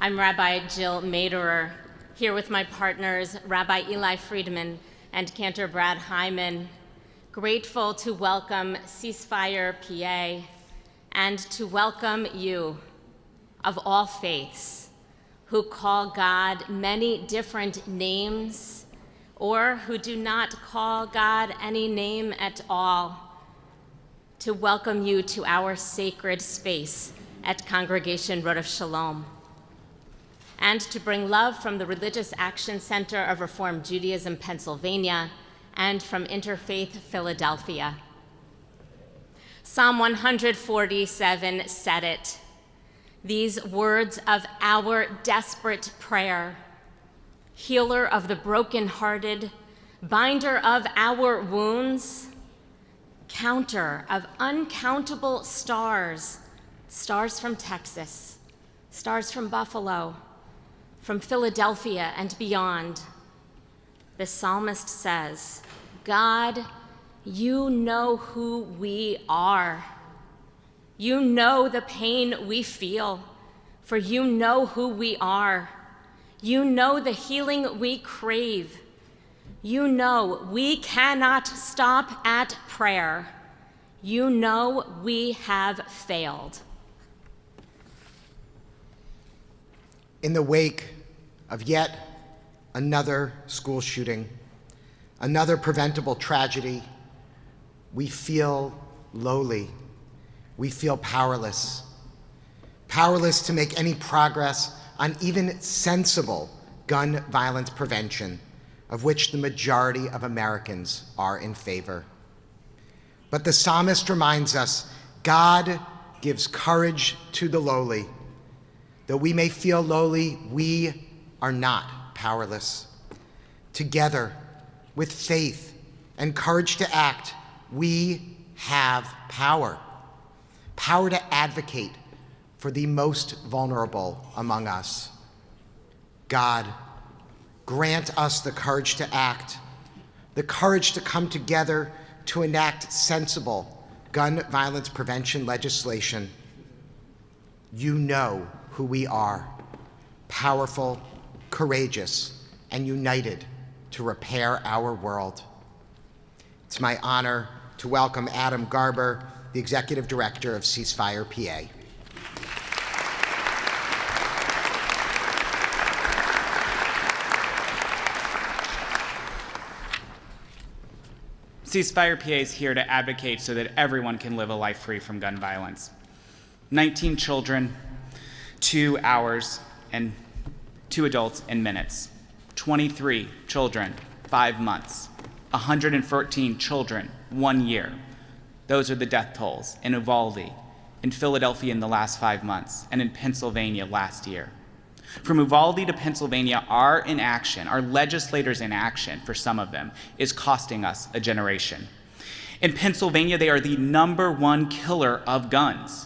I'm Rabbi Jill Maderer, here with my partners, Rabbi Eli Friedman and Cantor Brad Hyman, grateful to welcome CeaseFirePA and to welcome you of all faiths who call God many different names or who do not call God any name at all, to welcome you to our sacred space at Congregation Road of Shalom, and to bring love from the Religious Action Center of Reform Judaism, Pennsylvania, and from Interfaith Philadelphia. Psalm 147 said it, these words of our desperate prayer, healer of the brokenhearted, binder of our wounds, counter of uncountable stars, stars from Texas, stars from Buffalo, from Philadelphia and beyond. The psalmist says, God, you know who we are. You know the pain we feel, for you know who we are. You know the healing we crave. You know we cannot stop at prayer. You know we have failed. In the wake of yet another school shooting, another preventable tragedy, we feel lowly. We feel powerless. Powerless to make any progress on even sensible gun violence prevention, of which the majority of Americans are in favor. But the psalmist reminds us, God gives courage to the lowly. Though we may feel lowly, we are not powerless. Together, with faith and courage to act, we have power. Power to advocate for the most vulnerable among us. God, grant us the courage to act, the courage to come together to enact sensible gun violence prevention legislation. You know who we are, powerful, courageous, and united to repair our world. It's my honor to welcome Adam Garber, the Executive Director of CeaseFirePA. CeaseFirePA is here to advocate so that everyone can live a life free from gun violence. 19 children, 2 hours, and 2 adults in minutes. 23 children, 5 months. 114 children, 1 year. Those are the death tolls in Uvalde, in Philadelphia in the last 5 months, and in Pennsylvania last year. From Uvalde to Pennsylvania, our inaction, our legislators' inaction, for some of them, is costing us a generation. In Pennsylvania, they are the #1 killer of guns.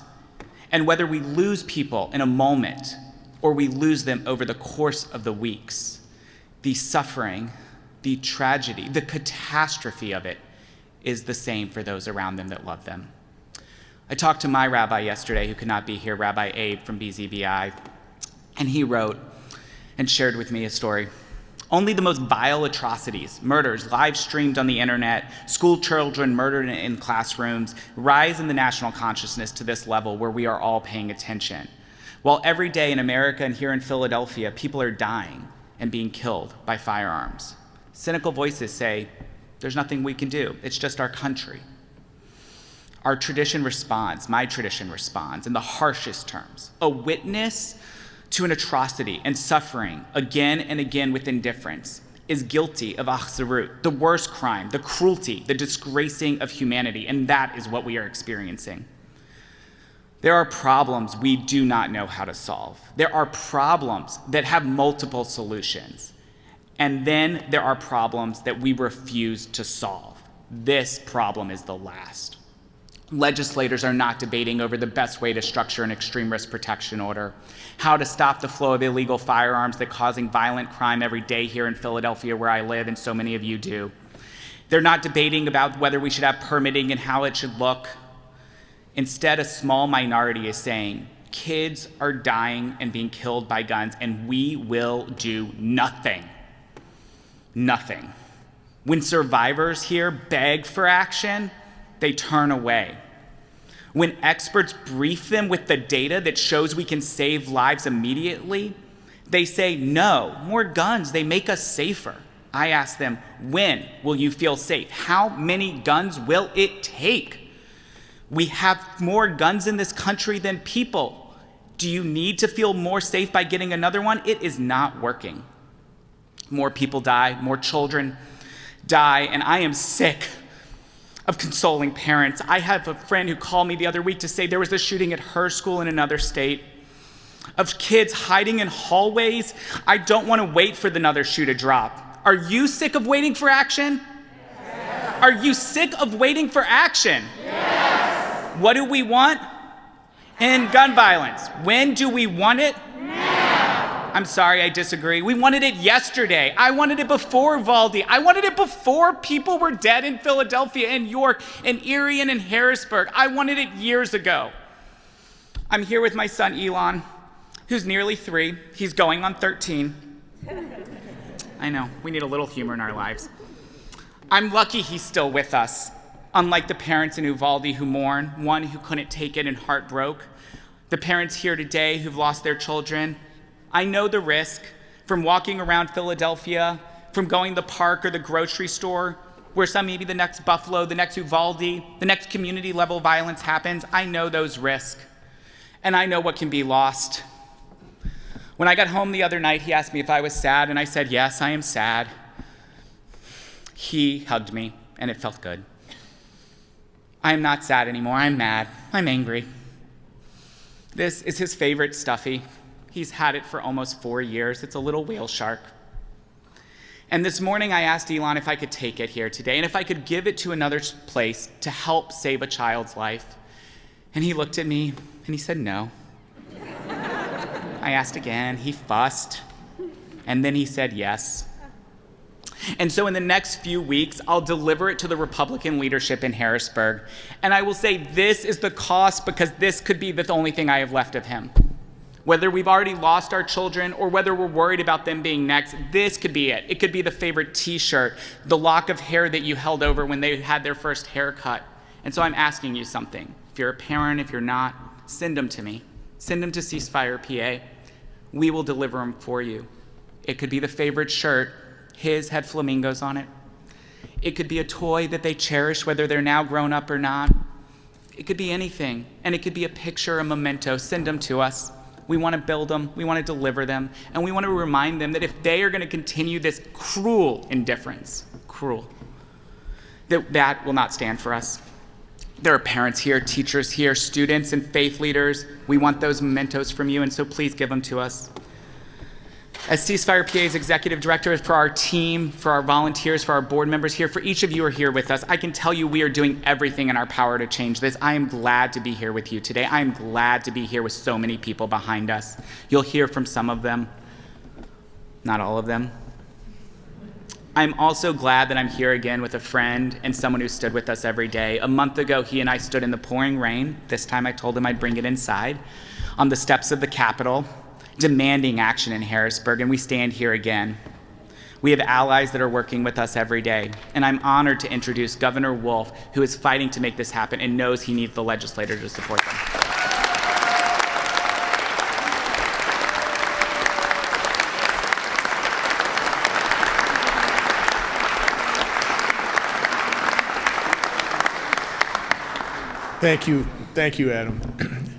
And whether we lose people in a moment or we lose them over the course of the weeks, the suffering, the tragedy, the catastrophe of it is the same for those around them that love them. I talked to my rabbi yesterday, who could not be here, Rabbi Abe from BZBI, and he wrote and shared with me a story. Only the most vile atrocities, murders live streamed on the internet, school children murdered in classrooms, rise in the national consciousness to this level where we are all paying attention. While every day in America and here in Philadelphia, people are dying and being killed by firearms. Cynical voices say, there's nothing we can do. It's just our country. Our tradition responds, my tradition responds, in the harshest terms. A witness to an atrocity and suffering again and again with indifference is guilty of achzerut, the worst crime, the cruelty, the disgracing of humanity, and that is what we are experiencing. There are problems we do not know how to solve. There are problems that have multiple solutions. And then there are problems that we refuse to solve. This problem is the last. Legislators are not debating over the best way to structure an extreme risk protection order, how to stop the flow of illegal firearms that are causing violent crime every day here in Philadelphia where I live and so many of you do. They're not debating about whether we should have permitting and how it should look. Instead, a small minority is saying, Kids are dying and being killed by guns, and we will do nothing. Nothing. When survivors here beg for action, they turn away. When experts brief them with the data that shows we can save lives immediately, they say, no, more guns, they make us safer. I ask them, when will you feel safe? How many guns will it take? We have more guns in this country than people. Do you need to feel more safe by getting another one? It is not working. More people die, more children die, and I am sick of consoling parents. I have a friend who called me the other week to say there was a shooting at her school in another state, of kids hiding in hallways. I don't want to wait for another shoe to drop. Are you sick of waiting for action? Yes. Are you sick of waiting for action? Yes. What do we want? End gun violence. When do we want it? I'm sorry, I disagree. We wanted it yesterday. I wanted it before Uvalde. I wanted it before people were dead in Philadelphia and York and Erie and in Harrisburg. I wanted it years ago. I'm here with my son, Elon, who's nearly 3. He's going on 13. I know, we need a little humor in our lives. I'm lucky he's still with us, unlike the parents in Uvalde who mourn, one who couldn't take it and heart broke. The parents here today who've lost their children. I know the risk from walking around Philadelphia, from going to the park or the grocery store, where maybe the next Buffalo, the next Uvalde, the next community level violence happens. I know those risks, and I know what can be lost. When I got home the other night, he asked me if I was sad, and I said, yes, I am sad. He hugged me, and it felt good. I am not sad anymore. I'm mad. I'm angry. This is his favorite stuffy. He's had it for almost 4 years. It's a little whale shark. And this morning I asked Elon if I could take it here today and if I could give it to another place to help save a child's life. And he looked at me and he said no. I asked again, he fussed, and then he said yes. And so in the next few weeks, I'll deliver it to the Republican leadership in Harrisburg. And I will say this is the cost because this could be the only thing I have left of him. Whether we've already lost our children or whether we're worried about them being next, this could be it. It could be the favorite t-shirt, the lock of hair that you held over when they had their first haircut. And so I'm asking you something. If you're a parent, if you're not, send them to me. Send them to CeaseFirePA. We will deliver them for you. It could be the favorite shirt. His had flamingos on it. It could be a toy that they cherish, whether they're now grown up or not. It could be anything. And it could be a picture, a memento. Send them to us. We want to build them, we want to deliver them, and we want to remind them that if they are going to continue this cruel indifference, that will not stand for us. There are parents here, teachers here, students and faith leaders. We want those mementos from you, and so please give them to us. As CeaseFirePA's executive director, for our team, for our volunteers, for our board members here, for each of you who are here with us, I can tell you we are doing everything in our power to change this. I am glad to be here with you today. I am glad to be here with so many people behind us. You'll hear from some of them, not all of them. I'm also glad that I'm here again with a friend and someone who stood with us every day. A month ago, he and I stood in the pouring rain. This time I told him I'd bring it inside on the steps of the Capitol, demanding action in Harrisburg, and we stand here again. We have allies that are working with us every day, and I'm honored to introduce Governor Wolf, who is fighting to make this happen and knows he needs the legislature to support them. Thank you, Adam.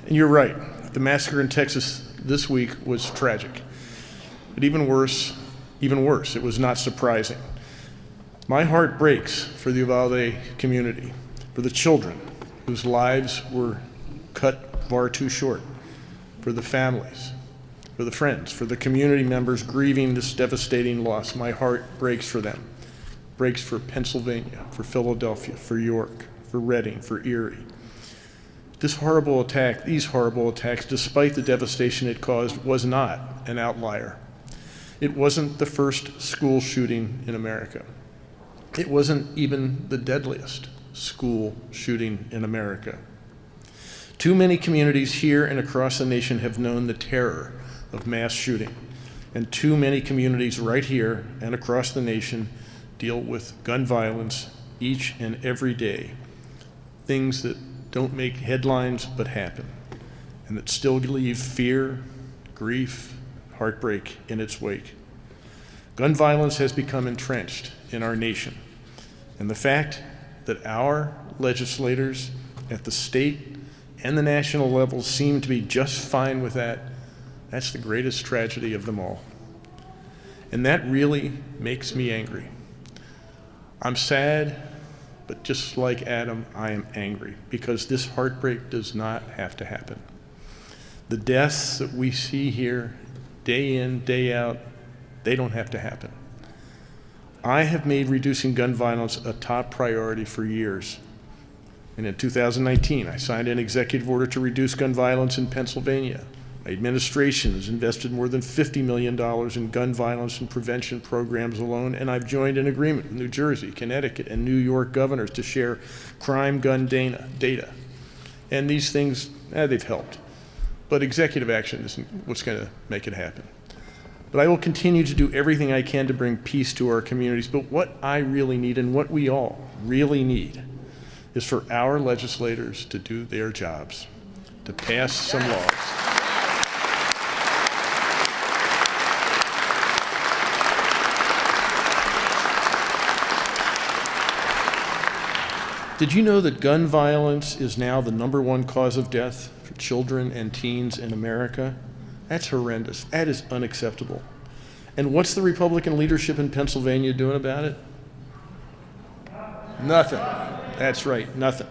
And you're right, the massacre in Texas this week was tragic. But even worse, it was not surprising. My heart breaks for the Uvalde community, for the children whose lives were cut far too short, for the families, for the friends, for the community members grieving this devastating loss. My heart breaks for them, breaks for Pennsylvania, for Philadelphia, for York, for Reading, for Erie. These horrible attacks, despite the devastation it caused, was not an outlier. It wasn't the first school shooting in America. It wasn't even the deadliest school shooting in America. Too many communities here and across the nation have known the terror of mass shooting, and too many communities right here and across the nation deal with gun violence each and every day. Things that don't make headlines but happen, and that still leave fear, grief, heartbreak in its wake. Gun violence has become entrenched in our nation, and the fact that our legislators at the state and the national level seem to be just fine with that, that's the greatest tragedy of them all. And that really makes me angry. I'm sad, but just like Adam, I am angry because this heartbreak does not have to happen. The deaths that we see here day in, day out, they don't have to happen. I have made reducing gun violence a top priority for years. And in 2019, I signed an executive order to reduce gun violence in Pennsylvania. My administration has invested more than $50 million in gun violence and prevention programs alone, and I've joined an agreement with New Jersey, Connecticut, and New York governors to share crime gun data. And these things, they've helped. But executive action isn't what's going to make it happen. But I will continue to do everything I can to bring peace to our communities. But what I really need, and what we all really need, is for our legislators to do their jobs, to pass some laws. Did you know that gun violence is now the #1 cause of death for children and teens in America? That's horrendous. That is unacceptable. And what's the Republican leadership in Pennsylvania doing about it? Nothing. That's right, nothing.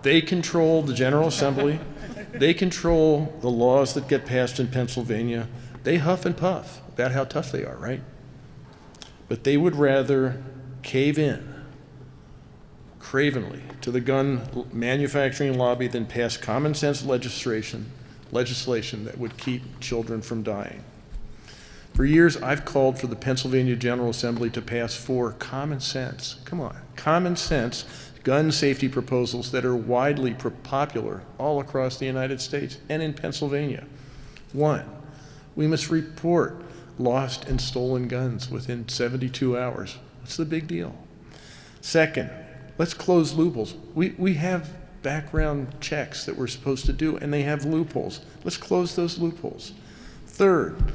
They control the General Assembly. They control the laws that get passed in Pennsylvania. They huff and puff about how tough they are, right? But they would rather cave in cravenly to the gun manufacturing lobby than pass common sense legislation that would keep children from dying. For years, I've called for the Pennsylvania General Assembly to pass 4 common sense gun safety proposals that are widely popular all across the United States and in Pennsylvania. 1, we must report lost and stolen guns within 72 hours. What's the big deal? 2nd, let's close loopholes. We have background checks that we're supposed to do, and they have loopholes. Let's close those loopholes. 3rd,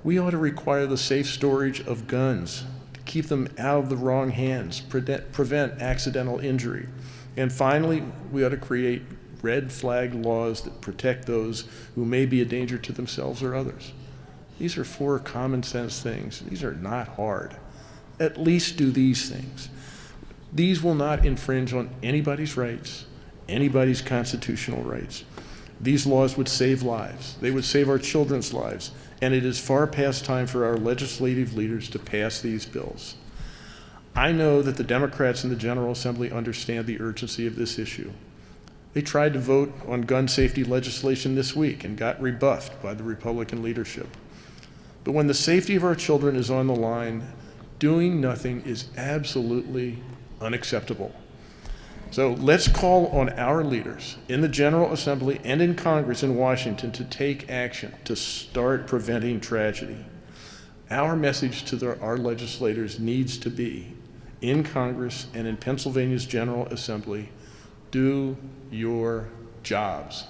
we ought to require the safe storage of guns to keep them out of the wrong hands, prevent accidental injury. And finally, we ought to create red flag laws that protect those who may be a danger to themselves or others. These are 4 common sense things. These are not hard. At least do these things. These will not infringe on anybody's rights, anybody's constitutional rights. These laws would save lives. They would save our children's lives. And it is far past time for our legislative leaders to pass these bills. I know that the Democrats in the General Assembly understand the urgency of this issue. They tried to vote on gun safety legislation this week and got rebuffed by the Republican leadership. But when the safety of our children is on the line, doing nothing is absolutely unacceptable. So let's call on our leaders in the General Assembly and in Congress in Washington to take action to start preventing tragedy. Our message to our legislators needs to be, in Congress and in Pennsylvania's General Assembly, do your jobs.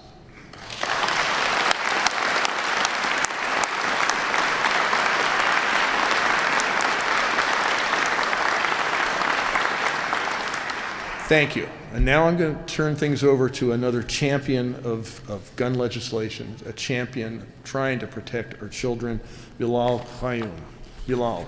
Thank you. And now I'm going to turn things over to another champion of gun legislation, a champion trying to protect our children, Bilal Qayyum. Bilal.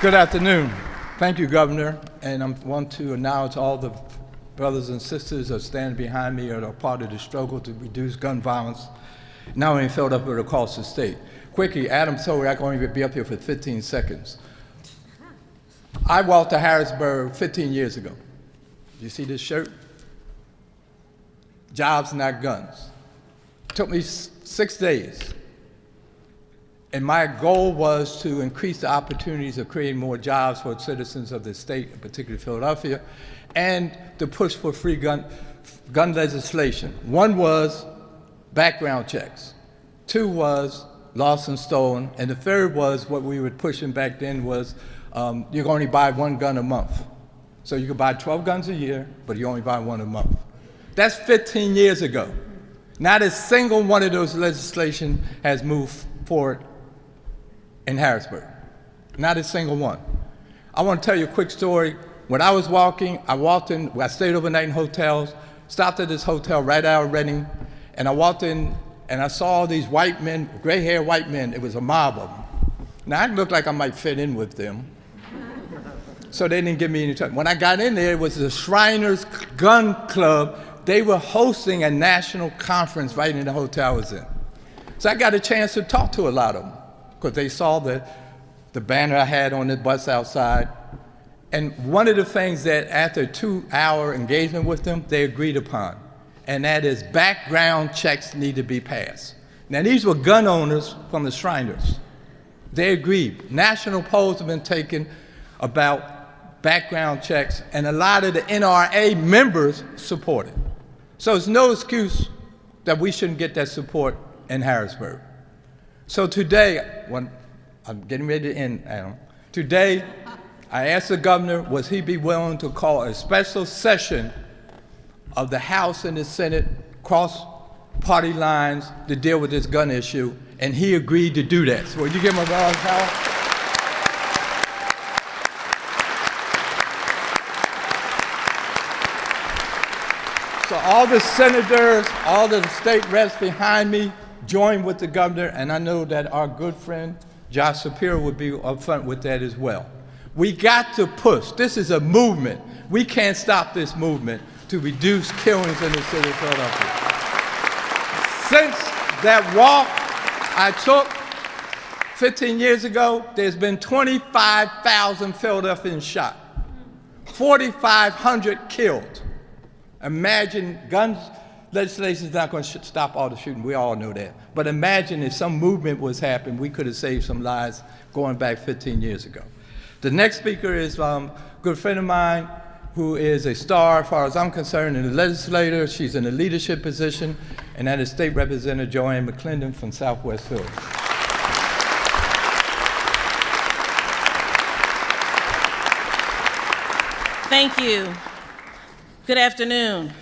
Good afternoon. Thank you, Governor. And I want to acknowledge all the brothers and sisters that stand behind me or are part of the struggle to reduce gun violence, not only in Philadelphia, but across the state. Quickly, Adam told me I'm going to be up here for 15 seconds. I walked to Harrisburg 15 years ago. You see this shirt? Jobs, not guns. It took me 6 days. And my goal was to increase the opportunities of creating more jobs for citizens of the state, particularly Philadelphia, and to push for free gun legislation. One was background checks. Two was lost and stolen. And the third was what we were pushing back then was you can only buy one gun a month. So you could buy 12 guns a year, but you only buy one a month. That's 15 years ago. Not a single one of those legislation has moved forward in Harrisburg. Not a single one. I want to tell you a quick story. When I was walking, I stayed overnight in hotels, stopped at this hotel right out of Reading, and I walked in and I saw all these white men, gray-haired white men. It was a mob of them. Now, I looked like I might fit in with them, so they didn't give me any time. When I got in there, it was the Shriners Gun Club. They were hosting a national conference right in the hotel I was in. So I got a chance to talk to a lot of them, because they saw the banner I had on the bus outside. And one of the things that after a 2-hour engagement with them, they agreed upon, and that is background checks need to be passed. Now, these were gun owners from the Shriners. They agreed. National polls have been taken about background checks, and a lot of the NRA members support it. So it's no excuse that we shouldn't get that support in Harrisburg. So today, when I'm getting ready to end, Adam, today I asked the governor, would he be willing to call a special session of the House and the Senate, cross party lines, to deal with this gun issue, and he agreed to do that. So would you give him a round of applause? So all the senators, all the state reps behind me joined with the governor, and I know that our good friend Josh Shapiro would be up front with that as well. We got to push. This is a movement. We can't stop this movement to reduce killings in the city of Philadelphia. Since that walk I took 15 years ago, there's been 25,000 Philadelphians shot, 4,500 killed. Imagine, gun legislation is not going to stop all the shooting. We all know that. But imagine if some movement was happening, we could have saved some lives going back 15 years ago. The next speaker is a good friend of mine who is a star, as far as I'm concerned, in the legislature. She's in a leadership position, and that is State Representative Joanne McClendon from Southwest Philly. Thank you. Good afternoon.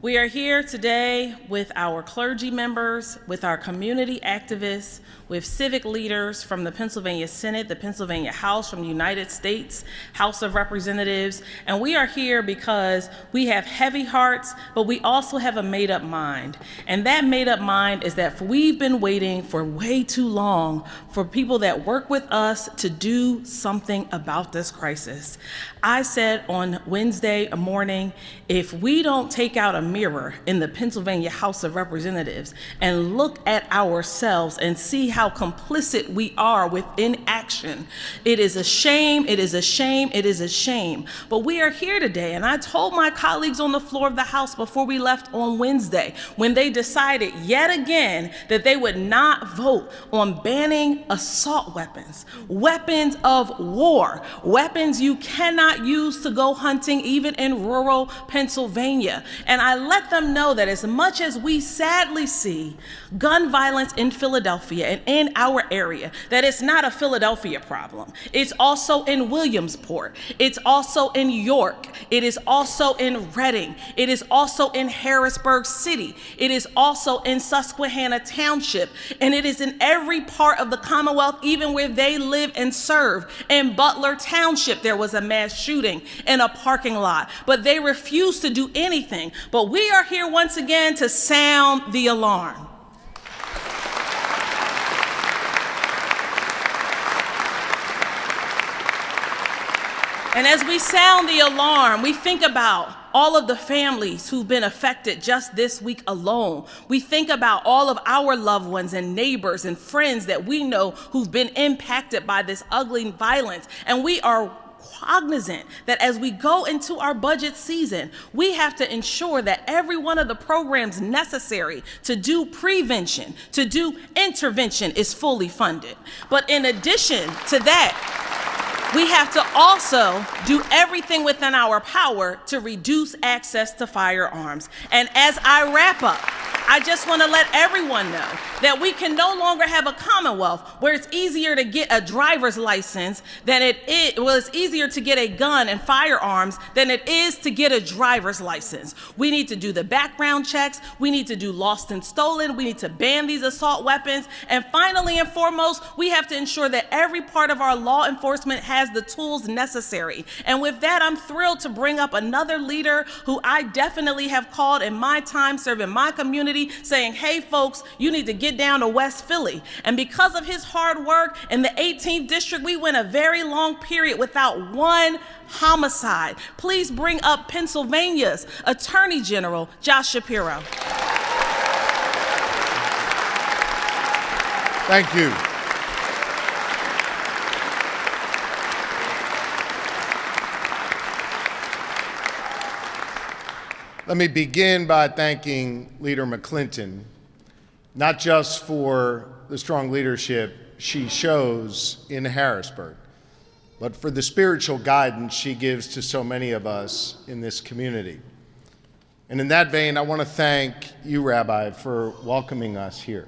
We are here today with our clergy members, with our community activists, with civic leaders from the Pennsylvania Senate, the Pennsylvania House, from the United States House of Representatives, and we are here because we have heavy hearts, but we also have a made-up mind. And that made-up mind is that we've been waiting for way too long for people that work with us to do something about this crisis. I said on Wednesday morning, if we don't take out a mirror in the Pennsylvania House of Representatives and look at ourselves and see how complicit we are with inaction, it is a shame, it is a shame, it is a shame. But we are here today, and I told my colleagues on the floor of the House before we left on Wednesday, when they decided yet again that they would not vote on banning assault weapons, weapons of war, weapons you cannot use to go hunting even in rural Pennsylvania. And I let them know that as much as we sadly see gun violence in Philadelphia and in our area, that it's not a Philadelphia problem. It's also in Williamsport. It's also in York. It is also in Reading. It is also in Harrisburg City. It is also in Susquehanna Township. And it is in every part of the Commonwealth, even where they live and serve. In Butler Township, there was a mass shooting in a parking lot, but they refused to do anything. But we are here once again to sound the alarm. And as we sound the alarm, we think about all of the families who've been affected just this week alone. We think about all of our loved ones and neighbors and friends that we know who've been impacted by this ugly violence. And we are cognizant that as we go into our budget season, we have to ensure that every one of the programs necessary to do prevention, to do intervention is fully funded. But in addition to that, we have to also do everything within our power to reduce access to firearms. And as I wrap up, I just want to let everyone know that we can no longer have a Commonwealth where it's easier to get a driver's license than it's easier to get a gun and firearms than it is to get a driver's license. We need to do the background checks. We need to do lost and stolen. We need to ban these assault weapons. And finally and foremost, we have to ensure that every part of our law enforcement has the tools necessary. And with that, I'm thrilled to bring up another leader who I definitely have called in my time serving my community, saying, hey folks, you need to get down to West Philly. And because of his hard work in the 18th district, we went a very long period without one homicide. Please bring up Pennsylvania's Attorney General, Josh Shapiro. Thank you. Let me begin by thanking Leader McClinton, not just for the strong leadership she shows in Harrisburg, but for the spiritual guidance she gives to so many of us in this community. And in that vein, I want to thank you, Rabbi, for welcoming us here.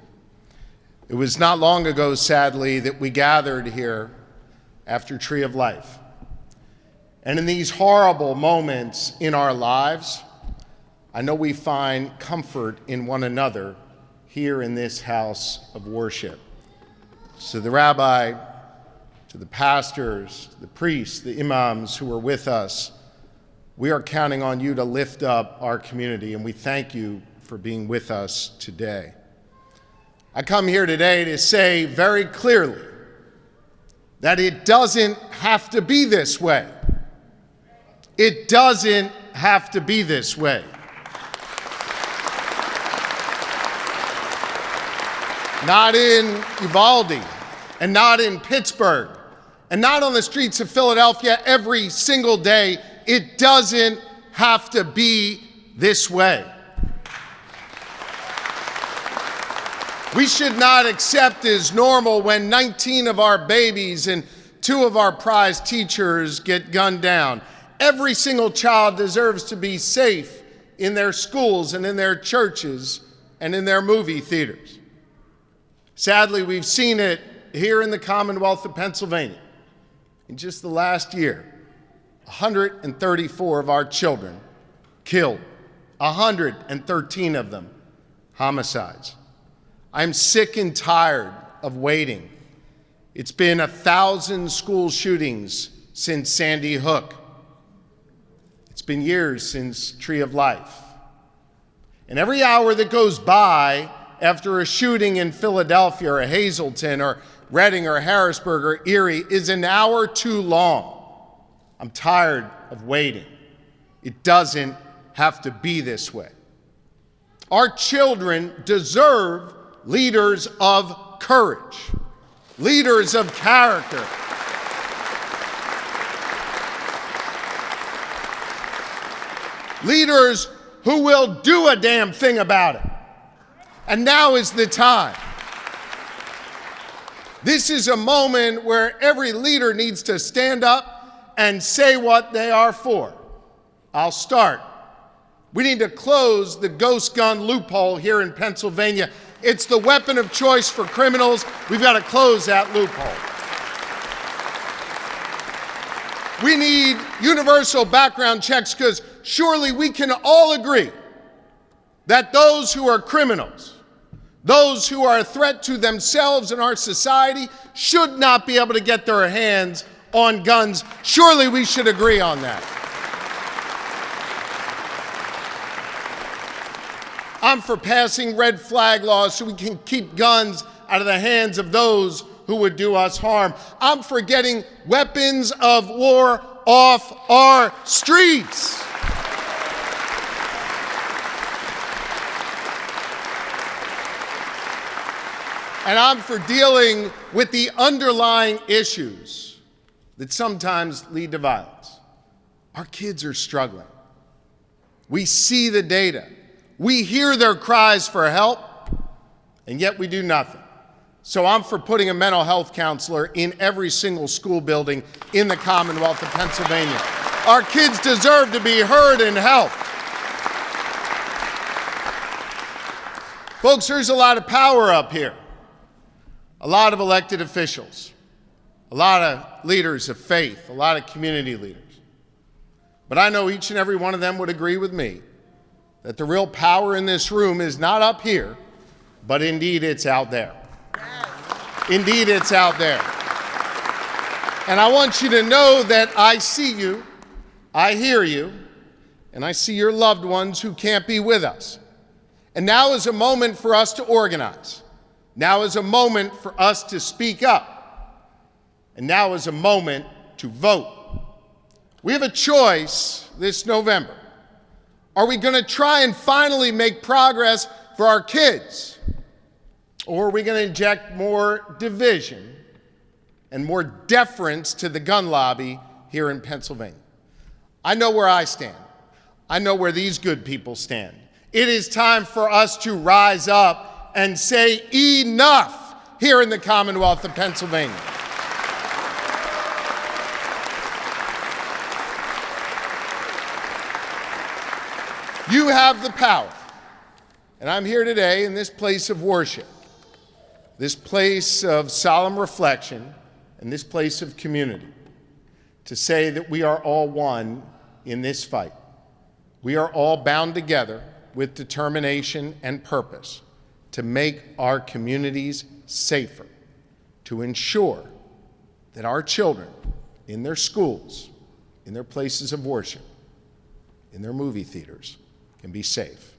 It was not long ago, sadly, that we gathered here after Tree of Life. And in these horrible moments in our lives, I know we find comfort in one another here in this house of worship. So the rabbi, to the pastors, the priests, the imams who are with us, we are counting on you to lift up our community, and we thank you for being with us today. I come here today to say very clearly that it doesn't have to be this way. It doesn't have to be this way. Not in Uvalde, and not in Pittsburgh, and not on the streets of Philadelphia every single day. It doesn't have to be this way. We should not accept as normal when 19 of our babies and 2 of our prized teachers get gunned down. Every single child deserves to be safe in their schools and in their churches and in their movie theaters. Sadly, we've seen it here in the Commonwealth of Pennsylvania. In just the last year, 134 of our children killed, 113 of them homicides. I'm sick and tired of waiting. It's been 1,000 school shootings since Sandy Hook. It's been years since Tree of Life. And every hour that goes by after a shooting in Philadelphia or Hazleton or Reading or Harrisburg or Erie is an hour too long. I'm tired of waiting. It doesn't have to be this way. Our children deserve leaders of courage, leaders of character. Leaders who will do a damn thing about it. And now is the time. This is a moment where every leader needs to stand up and say what they are for. I'll start. We need to close the ghost gun loophole here in Pennsylvania. It's the weapon of choice for criminals. We've got to close that loophole. We need universal background checks because surely we can all agree that those who are criminals, those who are a threat to themselves and our society, should not be able to get their hands on guns. Surely we should agree on that. I'm for passing red flag laws so we can keep guns out of the hands of those who would do us harm. I'm for getting weapons of war off our streets. And I'm for dealing with the underlying issues that sometimes lead to violence. Our kids are struggling. We see the data. We hear their cries for help, and yet we do nothing. So I'm for putting a mental health counselor in every single school building in the Commonwealth of Pennsylvania. Our kids deserve to be heard and helped. Folks, there's a lot of power up here. A lot of elected officials, a lot of leaders of faith, a lot of community leaders. But I know each and every one of them would agree with me that the real power in this room is not up here, but indeed it's out there. Indeed it's out there. And I want you to know that I see you, I hear you, and I see your loved ones who can't be with us. And now is a moment for us to organize. Now is a moment for us to speak up. And now is a moment to vote. We have a choice this November. Are we going to try and finally make progress for our kids? Or are we going to inject more division and more deference to the gun lobby here in Pennsylvania? I know where I stand. I know where these good people stand. It is time for us to rise up and say enough here in the Commonwealth of Pennsylvania. You have the power. And I'm here today in this place of worship, this place of solemn reflection, and this place of community to say that we are all one in this fight. We are all bound together with determination and purpose to make our communities safer, to ensure that our children in their schools, in their places of worship, in their movie theaters can be safe.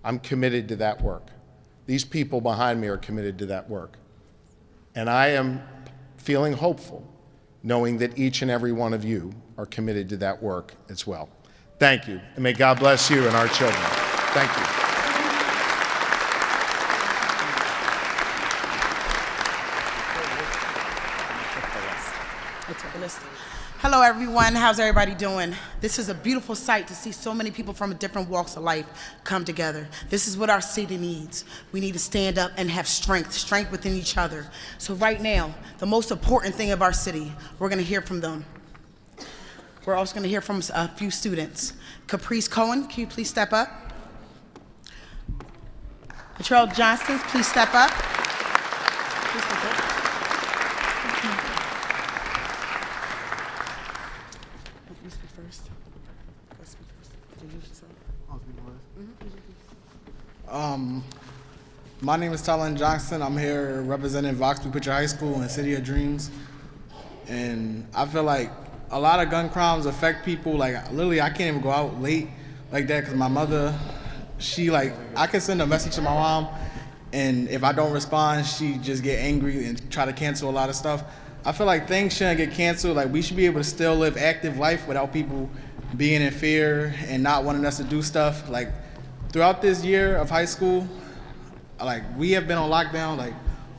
I'm committed to that work. These people behind me are committed to that work. And I am feeling hopeful knowing that each and every one of you are committed to that work as well. Thank you, and may God bless you and our children. Thank you. Hello everyone, how's everybody doing? This is a beautiful sight to see so many people from different walks of life come together. This is what our city needs. We need to stand up and have strength within each other. So right now, the most important thing of our city, we're gonna hear from them. We're also gonna hear from a few students. Caprice Cohen, can you please step up? Latrell Johnston, please step up. Please step up. You speak first. Go speak first. Introduce yourself. My name is Talon Johnson. I'm here representing Vox Blue Picture High School and City of Dreams. And I feel like a lot of gun crimes affect people. Like, literally, I can't even go out late like that because my mother, I can send a message to my mom, and if I don't respond, she just get angry and try to cancel a lot of stuff. I feel like things shouldn't get canceled. Like, we should be able to still live active life without people being in fear and not wanting us to do stuff. Like, throughout this year of high school, like, we have been on lockdown like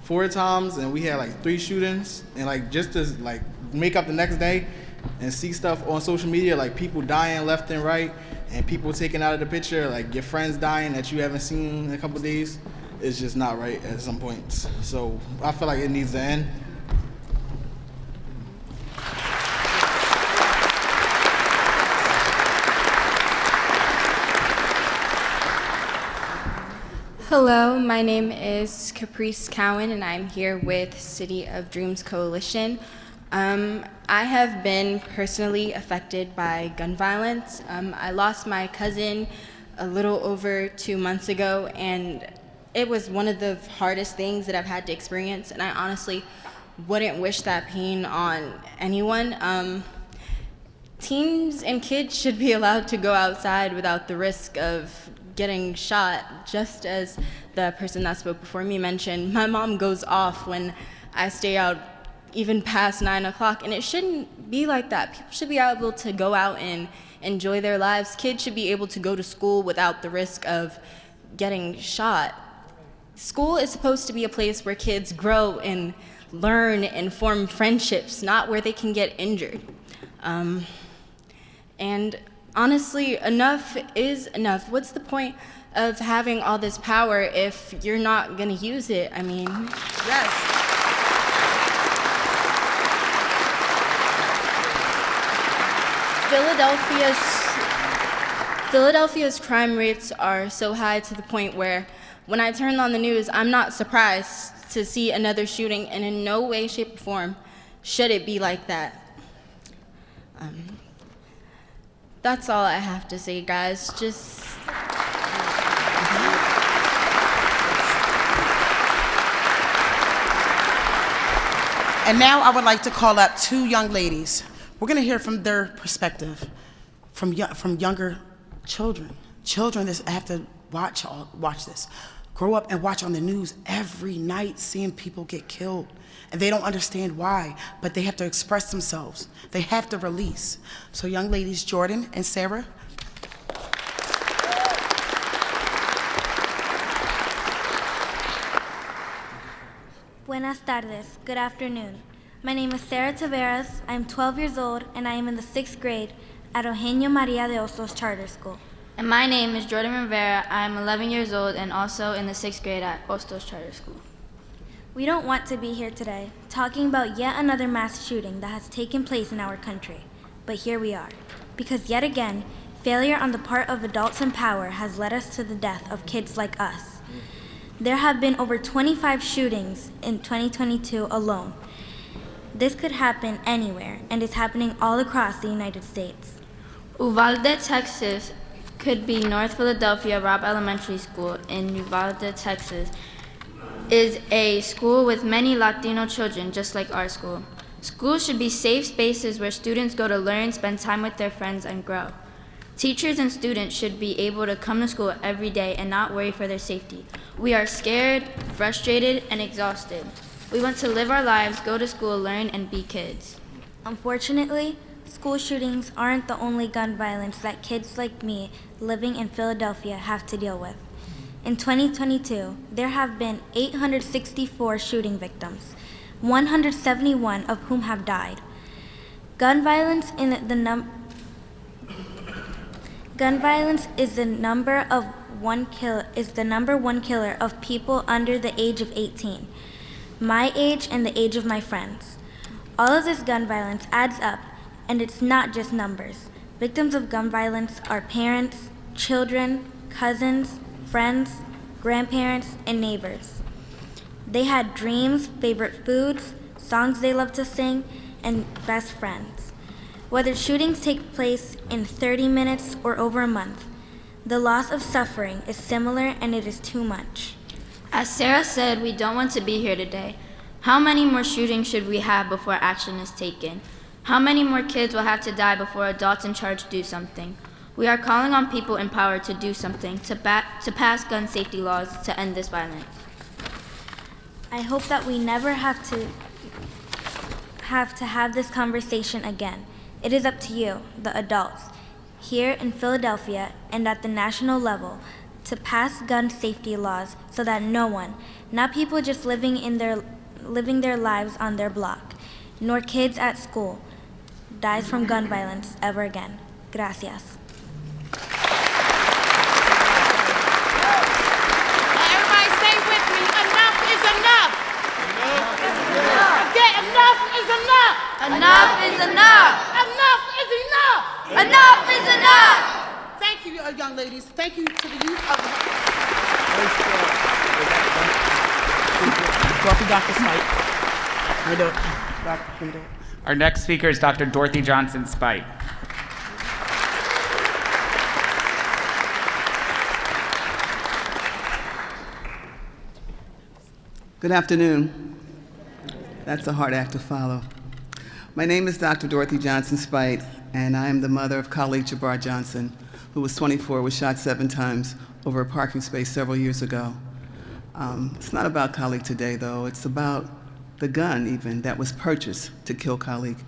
4 times, and we had like 3 shootings, and like just to like make up the next day and see stuff on social media, like people dying left and right, and people taken out of the picture, like your friends dying that you haven't seen in a couple days, is just not right at some points. So I feel like it needs to end. Hello, my name is Caprice Cowan, and I'm here with City of Dreams Coalition. I have been personally affected by gun violence. I lost my cousin a little over 2 months ago, and it was one of the hardest things that I've had to experience, and I honestly wouldn't wish that pain on anyone. Teens and kids should be allowed to go outside without the risk of getting shot. Just as the person that spoke before me mentioned, my mom goes off when I stay out even past 9 o'clock, and it shouldn't be like that. People should be able to go out and enjoy their lives. Kids should be able to go to school without the risk of getting shot. School is supposed to be a place where kids grow and learn and form friendships, not where they can get injured. And honestly, enough is enough. What's the point of having all this power if you're not going to use it? I mean, Yes. Philadelphia's crime rates are so high to the point where when I turn on the news, I'm not surprised to see another shooting, and in no way, shape, or form should it be like that. That's all I have to say, guys. Just And now I would like to call up two young ladies. We're going to hear from their perspective, from younger children that have to watch this, grow up and watch on the news every night, seeing people get killed, and they don't understand why, but they have to express themselves. They have to release. So, young ladies, Jordan and Sarah. Buenas tardes. Good afternoon. My name is Sarah Taveras. I'm 12 years old, and I am in the 6th grade at Eugenio Maria de Hostos Charter School. And my name is Jordan Rivera. I'm 11 years old and also in the 6th grade at Hostos Charter School. We don't want to be here today talking about yet another mass shooting that has taken place in our country. But here we are, because yet again, failure on the part of adults in power has led us to the death of kids like us. There have been over 25 shootings in 2022 alone. This could happen anywhere, and is happening all across the United States. Uvalde, Texas could be North Philadelphia Robb Elementary School in Uvalde, Texas, is a school with many Latino children, just like our school. Schools should be safe spaces where students go to learn, spend time with their friends, and grow. Teachers and students should be able to come to school every day and not worry for their safety. We are scared, frustrated, and exhausted. We want to live our lives, go to school, learn, and be kids. Unfortunately, school shootings aren't the only gun violence that kids like me living in Philadelphia have to deal with. In 2022, there have been 864 shooting victims, 171 of whom have died. Gun violence is the number one killer of people under the age of 18, my age and the age of my friends. All of this gun violence adds up, and it's not just numbers. Victims of gun violence are parents, children, cousins, friends, grandparents, and neighbors. They had dreams, favorite foods, songs they loved to sing, and best friends. Whether shootings take place in 30 minutes or over a month, the loss of suffering is similar, and it is too much. As Sarah said, we don't want to be here today. How many more shootings should we have before action is taken? How many more kids will have to die before adults in charge do something? We are calling on people in power to do something, to pass gun safety laws to end this violence. I hope that we never have to have this conversation again. It is up to you, the adults, here in Philadelphia and at the national level, to pass gun safety laws so that no one, not people just living their lives on their block, nor kids at school, dies from gun violence ever again. Gracias. Everybody say with me, enough is enough. Again, enough is enough. Enough is enough. Enough is enough. Enough is enough. Thank you, young ladies. Thank you to the youth of Dr. Spite. Our next speaker is Dr. Dorothy Johnson Spite. Good afternoon. That's a hard act to follow. My name is Dr. Dorothy Johnson Spite, and I am the mother of colleague Jabbar Johnson, who was 24, was shot 7 times over a parking space several years ago. It's not about colleague today, though. It's about the gun, even, that was purchased to kill colleague.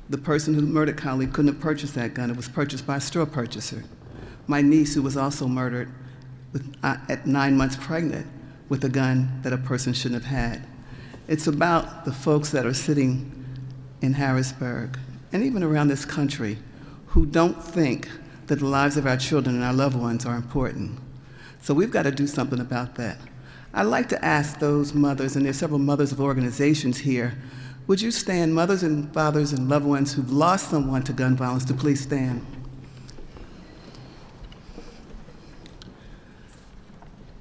The person who murdered colleague couldn't have purchased that gun. It was purchased by a straw purchaser. My niece, who was also murdered at 9 months pregnant with a gun that a person shouldn't have had. It's about the folks that are sitting in Harrisburg and even around this country who don't think that the lives of our children and our loved ones are important. So we've got to do something about that. I'd like to ask those mothers, and there's several mothers of organizations here, would you stand, mothers and fathers and loved ones who've lost someone to gun violence, to please stand.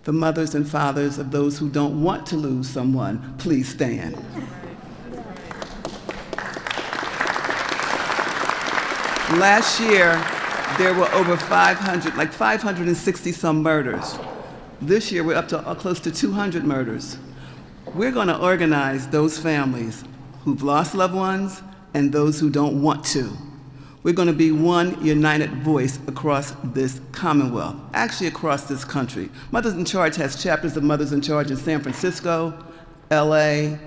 The mothers and fathers of those who don't want to lose someone, please stand. Last year, there were over 500, like 560 some murders. This year, we're up to close to 200 murders. We're going to organize those families who've lost loved ones and those who don't want to. We're going to be one united voice across this Commonwealth, actually across this country. Mothers in Charge has chapters of Mothers in Charge in San Francisco, LA,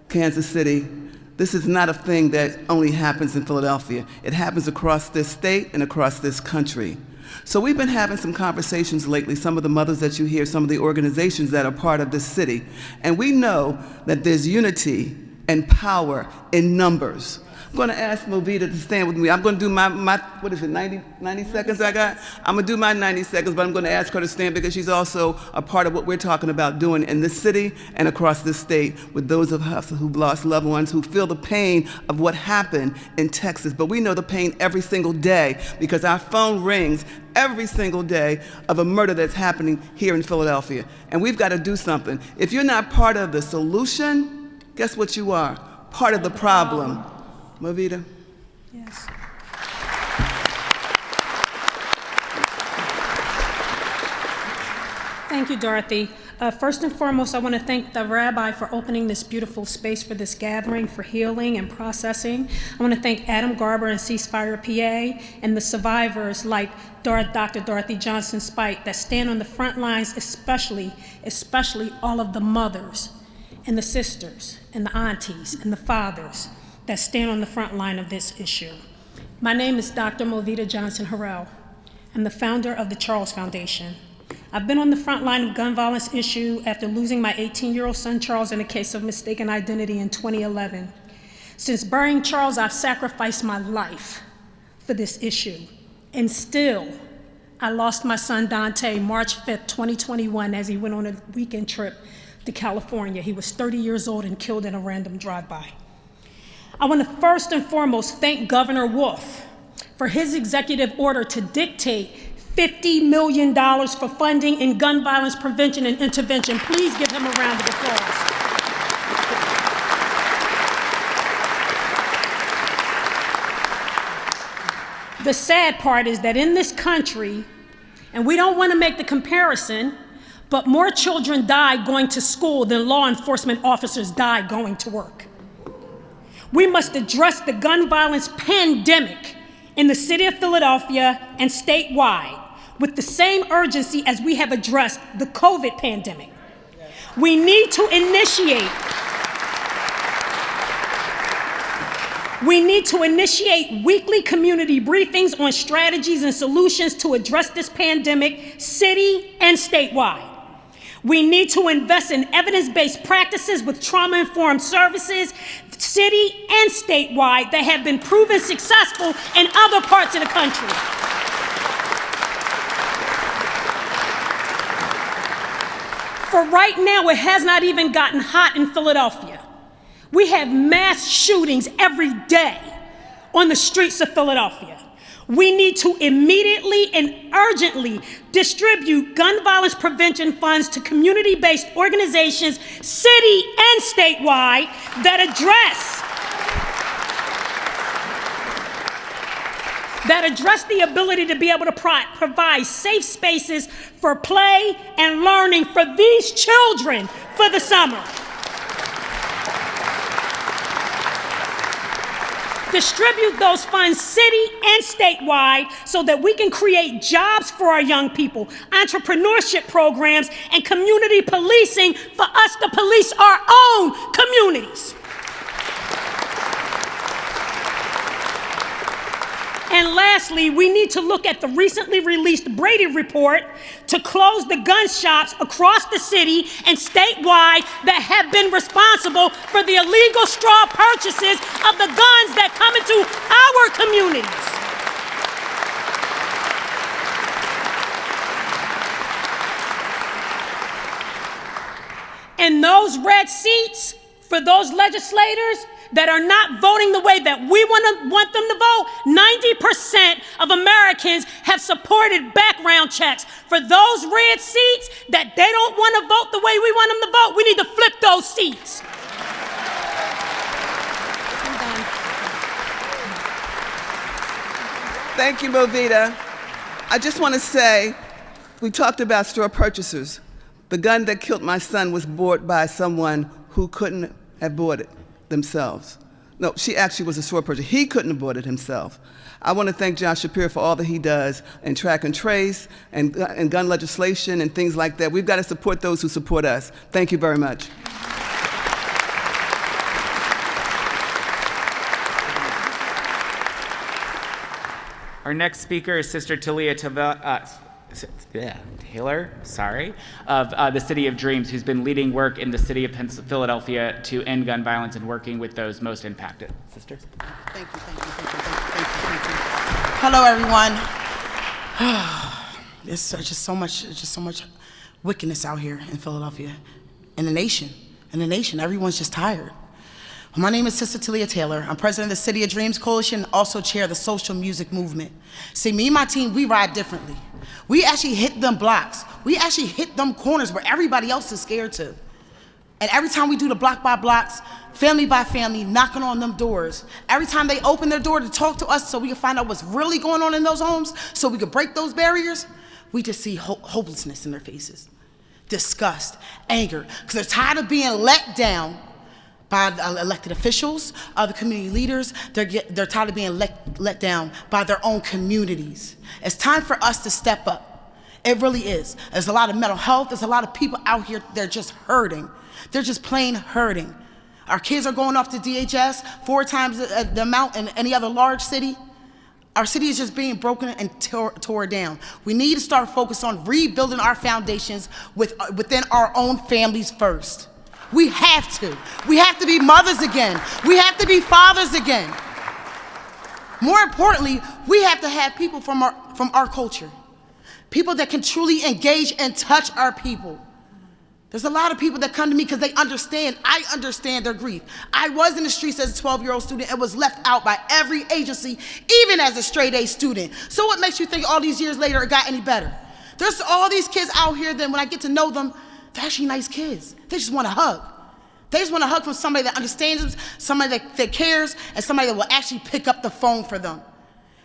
Kansas City. This is not a thing that only happens in Philadelphia. It happens across this state and across this country. So we've been having some conversations lately, some of the mothers that you hear, some of the organizations that are part of this city, and we know that there's unity and power in numbers. I'm going to ask Movita to stand with me. I'm going to do my what is it, 90 seconds I got? I'm going to do my 90 seconds, but I'm going to ask her to stand because she's also a part of what we're talking about doing in this city and across this state with those of us who've lost loved ones, who feel the pain of what happened in Texas. But we know the pain every single day because our phone rings every single day of a murder that's happening here in Philadelphia. And we've got to do something. If you're not part of the solution, guess what you are? Part of the problem. Movita? Yes. Thank you, Dorothy. First and foremost, I want to thank the Rabbi for opening this beautiful space for this gathering, for healing and processing. I want to thank Adam Garber and CeaseFirePA and the survivors like Dr. Dorothy Johnson Spite that stand on the front lines, especially all of the mothers and the sisters and the aunties and the fathers that stand on the front line of this issue. My name is Dr. Movita Johnson Harrell. I'm the founder of the Charles Foundation. I've been on the front line of gun violence issue after losing my 18-year-old son Charles in a case of mistaken identity in 2011. Since burying Charles, I've sacrificed my life for this issue. And still, I lost my son Dante March 5th, 2021, as he went on a weekend trip to California. He was 30 years old and killed in a random drive-by. I want to first and foremost thank Governor Wolf for his executive order to dictate $50 million for funding in gun violence prevention and intervention. Please give him a round of applause. The sad part is that in this country, and we don't want to make the comparison, but more children die going to school than law enforcement officers die going to work. We must address the gun violence pandemic in the city of Philadelphia and statewide with the same urgency as we have addressed the COVID pandemic. We need to initiate weekly community briefings on strategies and solutions to address this pandemic, city and statewide. We need to invest in evidence-based practices with trauma-informed services, city and statewide, that have been proven successful in other parts of the country. For right now, it has not even gotten hot in Philadelphia. We have mass shootings every day on the streets of Philadelphia. We need to immediately and urgently distribute gun violence prevention funds to community-based organizations, city and statewide, that address the ability to be able to provide safe spaces for play and learning for these children for the summer. Distribute those funds city and statewide so that we can create jobs for our young people, entrepreneurship programs, and community policing for us to police our own communities. And lastly, we need to look at the recently released Brady report to close the gun shops across the city and statewide that have been responsible for the illegal straw purchases of the guns that come into our communities. And those red seats for those legislators that are not voting the way that we want them to vote, 90% of Americans have supported background checks. For those red seats that they don't want to vote the way we want them to vote, we need to flip those seats. Thank you, Movita. I just want to say, we talked about straw purchasers. The gun that killed my son was bought by someone who couldn't have bought it themselves. No, she actually was a straw purchaser. He couldn't have bought it himself. I want to thank Josh Shapiro for all that he does in track and trace and gun legislation and things like that. We've got to support those who support us. Thank you very much. Our next speaker is Sister Talia Taylor, of the City of Dreams, who's been leading work in the city of Philadelphia to end gun violence and working with those most impacted. Sister? Thank you. Hello, everyone. There's just so much wickedness out here in Philadelphia, in the nation. Everyone's just tired. My name is Sister Talia Taylor. I'm president of the City of Dreams Coalition, also chair of the social music movement. See, me and my team, we ride differently. We actually hit them blocks. We actually hit them corners where everybody else is scared to. And every time we do the block by blocks, family by family, knocking on them doors, every time they open their door to talk to us so we can find out what's really going on in those homes, so we can break those barriers, we just see hopelessness in their faces, disgust, anger, because they're tired of being let down by elected officials, other community leaders. They're tired of being let down by their own communities. It's time for us to step up. It really is. There's a lot of mental health. There's a lot of people out here, they're just hurting. They're just plain hurting. Our kids are going off to DHS 4 times the amount in any other large city. Our city is just being broken and tore down. We need to start focus on rebuilding our foundations within our own families first. We have to. We have to be mothers again. We have to be fathers again. More importantly, we have to have people from our culture. People that can truly engage and touch our people. There's a lot of people that come to me because they understand. I understand their grief. I was in the streets as a 12-year-old student and was left out by every agency, even as a straight-A student. So what makes you think all these years later it got any better? There's all these kids out here that when I get to know them, they're actually nice kids. They just want a hug. They just want a hug from somebody that understands them, somebody that cares, and somebody that will actually pick up the phone for them.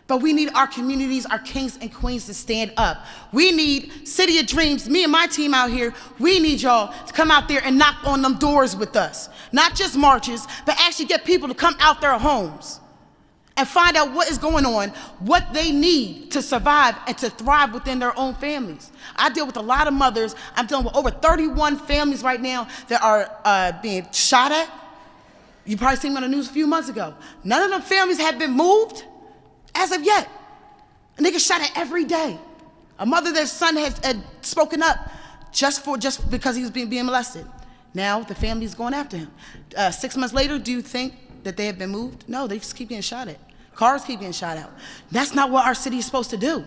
But we need our communities, our kings and queens to stand up. We need City of Dreams, me and my team out here, we need y'all to come out there and knock on them doors with us. Not just marches, but actually get people to come out their homes and find out what is going on, what they need to survive and to thrive within their own families. I deal with a lot of mothers. I'm dealing with over 31 families right now that are being shot at. You probably seen them on the news a few months ago. None of them families have been moved as of yet. And they get shot at every day. A mother, their son had spoken up just because he was being molested. Now the family is going after him. 6 months later, do you think that they have been moved? No, they just keep getting shot at. Cars keep getting shot out. That's not what our city is supposed to do.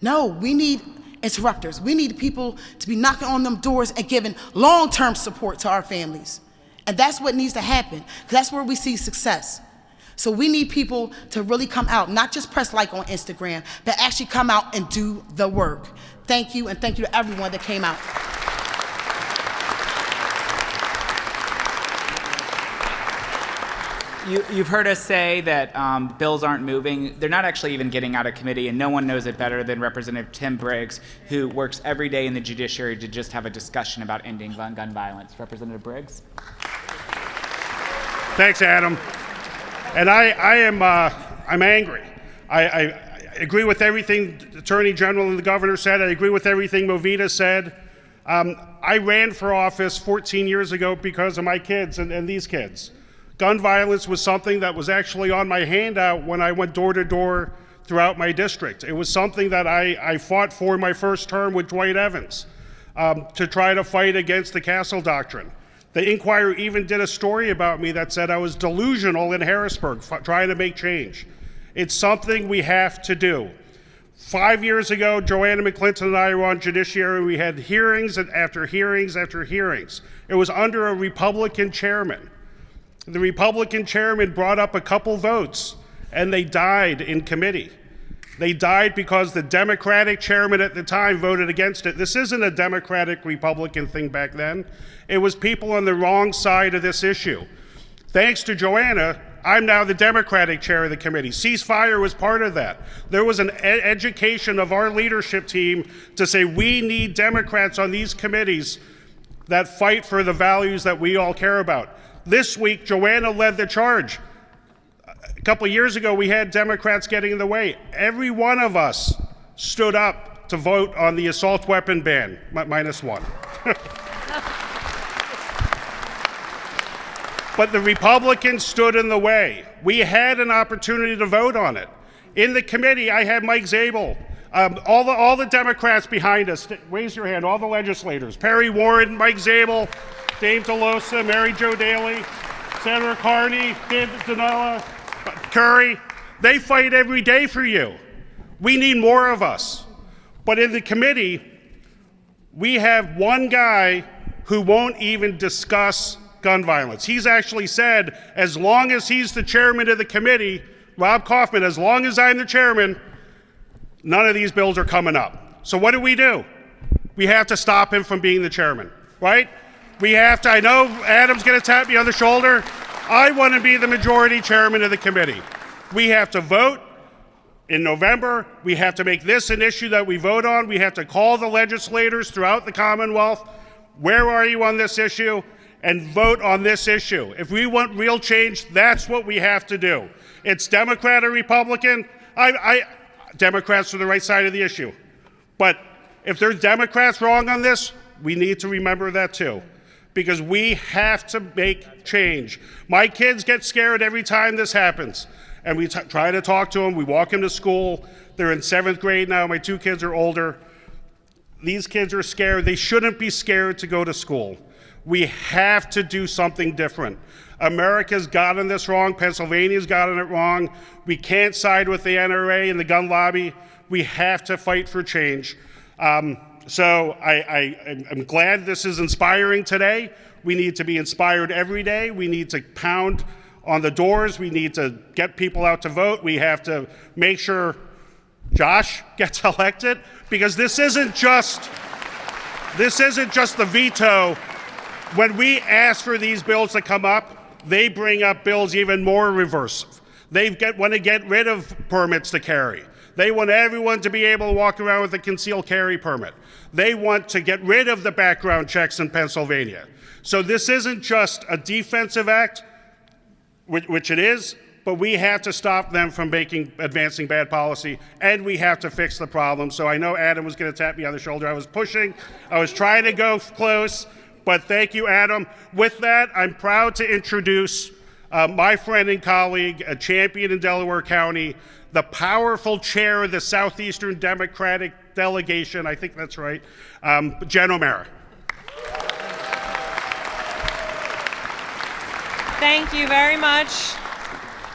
No, we need interrupters. We need people to be knocking on them doors and giving long-term support to our families. And that's what needs to happen, because that's where we see success. So we need people to really come out, not just press like on Instagram, but actually come out and do the work. Thank you, and thank you to everyone that came out. You've heard us say that bills aren't moving. They're not actually even getting out of committee, and no one knows it better than Representative Tim Briggs, who works every day in the judiciary to just have a discussion about ending gun violence. Representative Briggs. Thanks, Adam. And I'm angry. I agree with everything the Attorney General and the Governor said. I agree with everything Movita said. I ran for office 14 years ago because of my kids and these kids. Gun violence was something that was actually on my handout when I went door to door throughout my district. It was something that I fought for my first term with Dwight Evans to try to fight against the Castle Doctrine. The Inquirer even did a story about me that said I was delusional in Harrisburg trying to make change. It's something we have to do. 5 years ago, Joanna McClinton and I were on Judiciary. We had hearings after hearings after hearings. It was under a Republican chairman. The Republican chairman brought up a couple votes, and they died in committee. They died because the Democratic chairman at the time voted against it. This isn't a Democratic-Republican thing back then. It was people on the wrong side of this issue. Thanks to Joanna, I'm now the Democratic chair of the committee. CeaseFire was part of that. There was an education of our leadership team to say we need Democrats on these committees that fight for the values that we all care about. This week, Joanna led the charge. A couple of years ago, we had Democrats getting in the way. Every one of us stood up to vote on the assault weapon ban, minus one. But the Republicans stood in the way. We had an opportunity to vote on it. In the committee, I had Mike Zabel, all the Democrats behind us. Raise your hand, all the legislators. Perry Warren, Mike Zabel, Dave DeLosa, Mary Jo Daley, Senator Carney, David Danella, Curry. They fight every day for you. We need more of us. But in the committee, we have one guy who won't even discuss gun violence. He's actually said, as long as he's the chairman of the committee, Rob Kaufman, as long as I'm the chairman, none of these bills are coming up. So what do? We have to stop him from being the chairman, right? We have to, I know Adam's gonna tap me on the shoulder. I want to be the majority chairman of the committee. We have to vote in November. We have to make this an issue that we vote on. We have to call the legislators throughout the Commonwealth. Where are you on this issue? And vote on this issue. If we want real change, that's what we have to do. It's Democrat or Republican. Democrats are the right side of the issue. But if there's Democrats wrong on this, we need to remember that too. Because we have to make change. My kids get scared every time this happens. And we try to talk to them. We walk them to school. They're in 7th grade now. My 2 kids are older. These kids are scared. They shouldn't be scared to go to school. We have to do something different. America's gotten this wrong. Pennsylvania's gotten it wrong. We can't side with the NRA and the gun lobby. We have to fight for change. So I'm glad this is inspiring today. We need to be inspired every day. We need to pound on the doors. We need to get people out to vote. We have to make sure Josh gets elected, because this isn't just the veto. When we ask for these bills to come up, they bring up bills even more reversive. They want to get rid of permits to carry. They want everyone to be able to walk around with a concealed carry permit. They want to get rid of the background checks in Pennsylvania. So this isn't just a defensive act, which it is, but we have to stop them from advancing bad policy, and we have to fix the problem. So I know Adam was going to tap me on the shoulder. I was pushing. I was trying to go close. But thank you, Adam. With that, I'm proud to introduce my friend and colleague, a champion in Delaware County, the powerful chair of the Southeastern Democratic Delegation, I think that's right, Jen O'Mara. Thank you very much.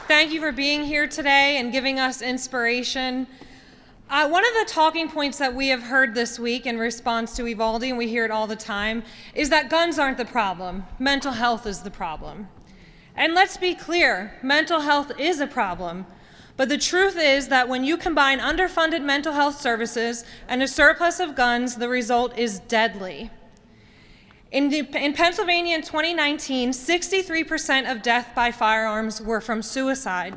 Thank you for being here today and giving us inspiration. One of the talking points that we have heard this week in response to Uvalde, and we hear it all the time, is that guns aren't the problem. Mental health is the problem. And let's be clear, mental health is a problem. But the truth is that when you combine underfunded mental health services and a surplus of guns, the result is deadly. In Pennsylvania in 2019, 63% of death by firearms were from suicide.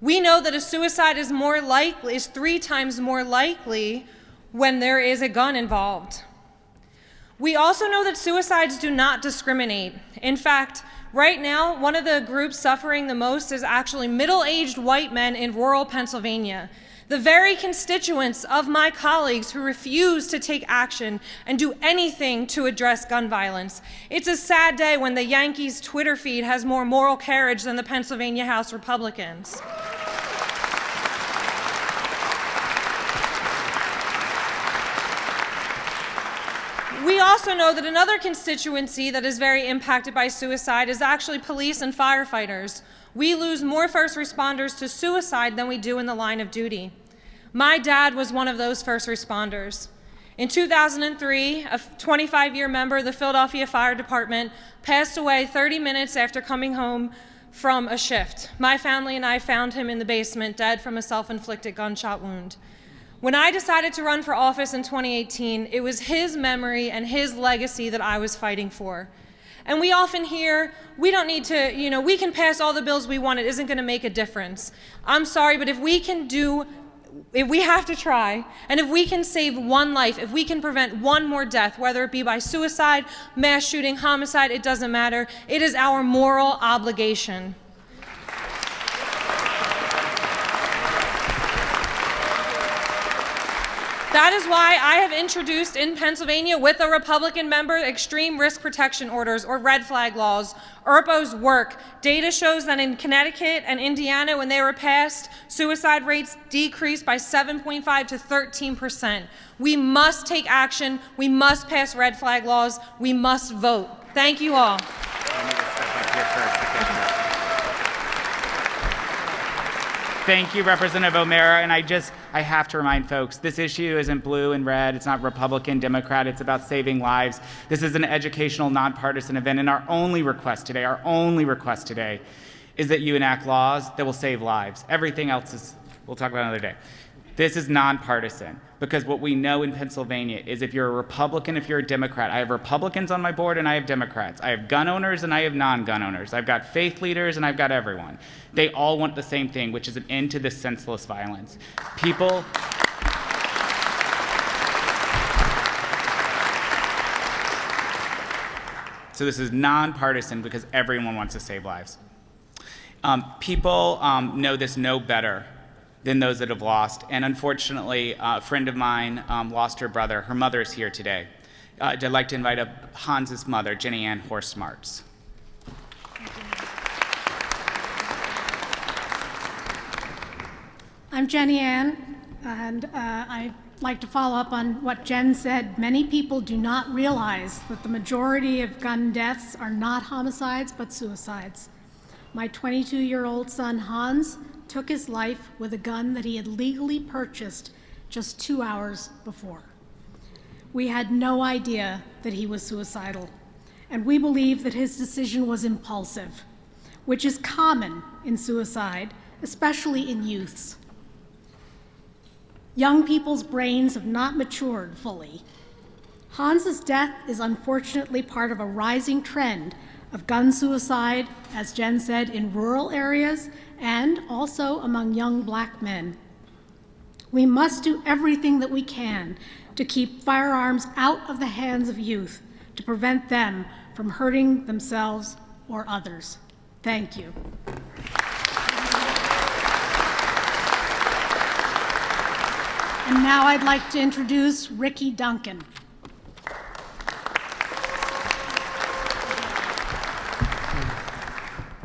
We know that a suicide is 3 times more likely when there is a gun involved. We also know that suicides do not discriminate. In fact, right now, one of the groups suffering the most is actually middle-aged white men in rural Pennsylvania. The very constituents of my colleagues who refuse to take action and do anything to address gun violence. It's a sad day when the Yankees' Twitter feed has more moral carriage than the Pennsylvania House Republicans. We also know that another constituency that is very impacted by suicide is actually police and firefighters. We lose more first responders to suicide than we do in the line of duty. My dad was one of those first responders. In 2003, a 25-year member of the Philadelphia Fire Department passed away 30 minutes after coming home from a shift. My family and I found him in the basement, dead from a self-inflicted gunshot wound. When I decided to run for office in 2018, it was his memory and his legacy that I was fighting for. And we often hear, we don't need to, we can pass all the bills we want, it isn't going to make a difference. I'm sorry, but if we have to try, and if we can save one life, if we can prevent one more death, whether it be by suicide, mass shooting, homicide, it doesn't matter. It is our moral obligation. That is why I have introduced in Pennsylvania with a Republican member extreme risk protection orders or red flag laws. ERPO's work. Data shows that in Connecticut and Indiana, when they were passed, suicide rates decreased by 7.5 to 13%. We must take action. We must pass red flag laws. We must vote. Thank you all. Thank you, Representative O'Mara. And I have to remind folks, this issue isn't blue and red. It's not Republican, Democrat. It's about saving lives. This is an educational, nonpartisan event. And our only request today is that you enact laws that will save lives. Everything else we'll talk about another day. This is nonpartisan because what we know in Pennsylvania is if you're a Republican, if you're a Democrat, I have Republicans on my board and I have Democrats. I have gun owners and I have non-gun owners. I've got faith leaders and I've got everyone. They all want the same thing, which is an end to this senseless violence. So this is nonpartisan because everyone wants to save lives. People know this no better than those that have lost. And unfortunately, a friend of mine lost her brother. Her mother is here today. I'd like to invite up Hans's mother, Jenny Ann Horst Smarts. I'm Jenny Ann, and I'd like to follow up on what Jen said. Many people do not realize that the majority of gun deaths are not homicides, but suicides. My 22-year-old son, Hans, took his life with a gun that he had legally purchased just 2 hours before. We had no idea that he was suicidal, and we believe that his decision was impulsive, which is common in suicide, especially in youths. Young people's brains have not matured fully. Hans's death is unfortunately part of a rising trend of gun suicide, as Jen said, in rural areas and also among young black men. We must do everything that we can to keep firearms out of the hands of youth to prevent them from hurting themselves or others. Thank you. And now I'd like to introduce Ricky Duncan.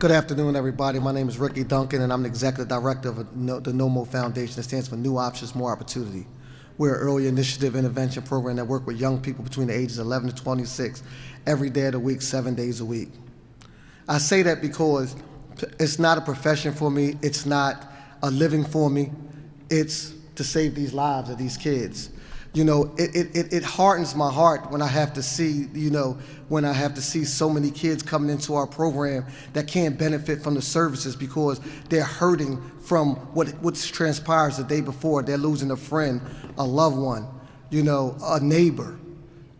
Good afternoon, everybody. My name is Ricky Duncan, and I'm the Executive Director of the No More Foundation that stands for New Options, More Opportunity. We're an early initiative intervention program that works with young people between the ages of 11 to 26 every day of the week, 7 days a week. I say that because it's not a profession for me. It's not a living for me. It's to save these lives of these kids. You know, it hardens my heart when I have to see, when I have to see so many kids coming into our program that can't benefit from the services because they're hurting from what transpires the day before. They're losing a friend, a loved one, a neighbor.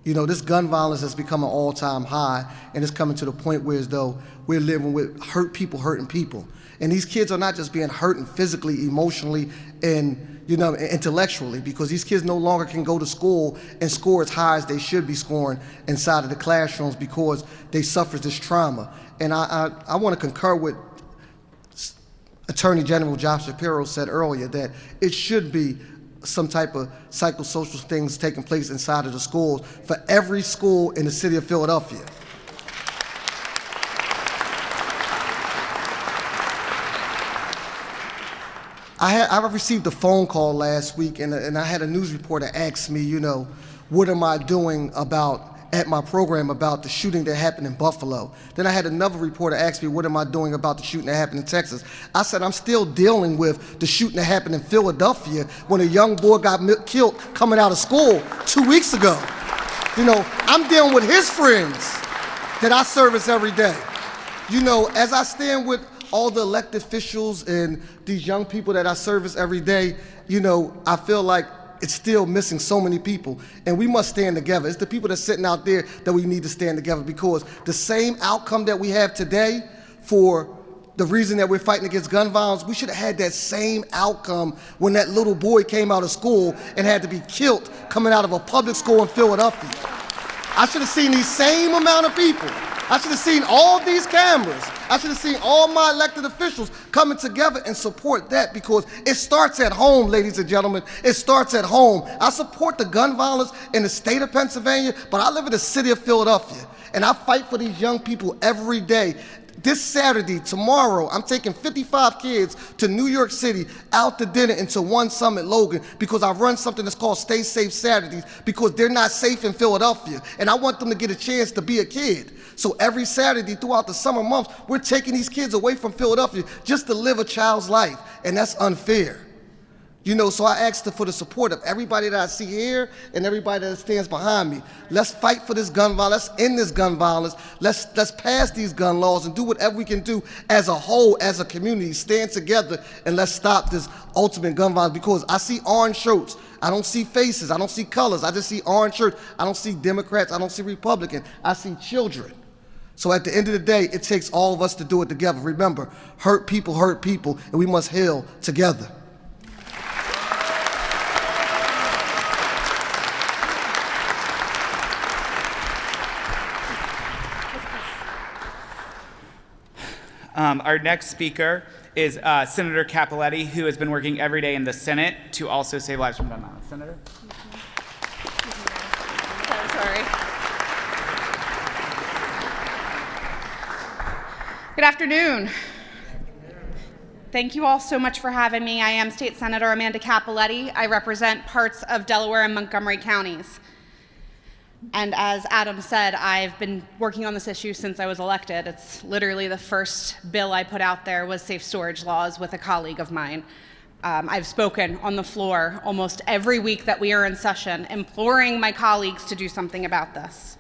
This gun violence has become an all-time high, and it's coming to the point where as though we're living with hurt people hurting people. And these kids are not just being hurt physically, emotionally, and intellectually, because these kids no longer can go to school and score as high as they should be scoring inside of the classrooms because they suffered this trauma. And I want to concur with Attorney General Josh Shapiro said earlier that it should be some type of psychosocial things taking place inside of the schools for every school in the city of Philadelphia. I received a phone call last week, and I had a news reporter ask me, you know, what am I doing at my program about the shooting that happened in Buffalo? Then I had another reporter ask me, what am I doing about the shooting that happened in Texas? I said, I'm still dealing with the shooting that happened in Philadelphia when a young boy got killed coming out of school 2 weeks ago. You know, I'm dealing with his friends that I service every day. You know, as I stand with all the elected officials and these young people that I service every day, you know, I feel like it's still missing so many people, and we must stand together. It's the people that's sitting out there that we need to stand together, because the same outcome that we have today for the reason that we're fighting against gun violence, we should have had that same outcome when that little boy came out of school and had to be killed coming out of a public school in Philadelphia. I should have seen these same amount of people. I should have seen all these cameras. I should have seen all my elected officials coming together and support that, because it starts at home, ladies and gentlemen. It starts at home. I support the gun violence in the state of Pennsylvania, but I live in the city of Philadelphia, and I fight for these young people every day. This Saturday, tomorrow, I'm taking 55 kids to New York City out to dinner into One Summit Logan, because I run something that's called Stay Safe Saturdays, because they're not safe in Philadelphia, and I want them to get a chance to be a kid. So every Saturday throughout the summer months, we're taking these kids away from Philadelphia just to live a child's life, and that's unfair. You know, so I asked for the support of everybody that I see here and everybody that stands behind me. Let's fight for this gun violence. Let's end this gun violence. Let's pass these gun laws and do whatever we can do as a whole, as a community. Stand together and let's stop this ultimate gun violence, because I see orange shirts. I don't see faces. I don't see colors. I just see orange shirts. I don't see Democrats. I don't see Republicans. I see children. So at the end of the day, it takes all of us to do it together. Remember, hurt people, and we must heal together. Our next speaker is Senator Cappelletti, who has been working every day in the Senate to also save lives from gun violence. Senator? Sorry. Good afternoon. Thank you all so much for having me. I am State Senator Amanda Cappelletti. I represent parts of Delaware and Montgomery counties. And as Adam said, I've been working on this issue since I was elected. It's literally the first bill I put out there was safe storage laws with a colleague of mine. I've spoken on the floor almost every week that we are in session, imploring my colleagues to do something about this.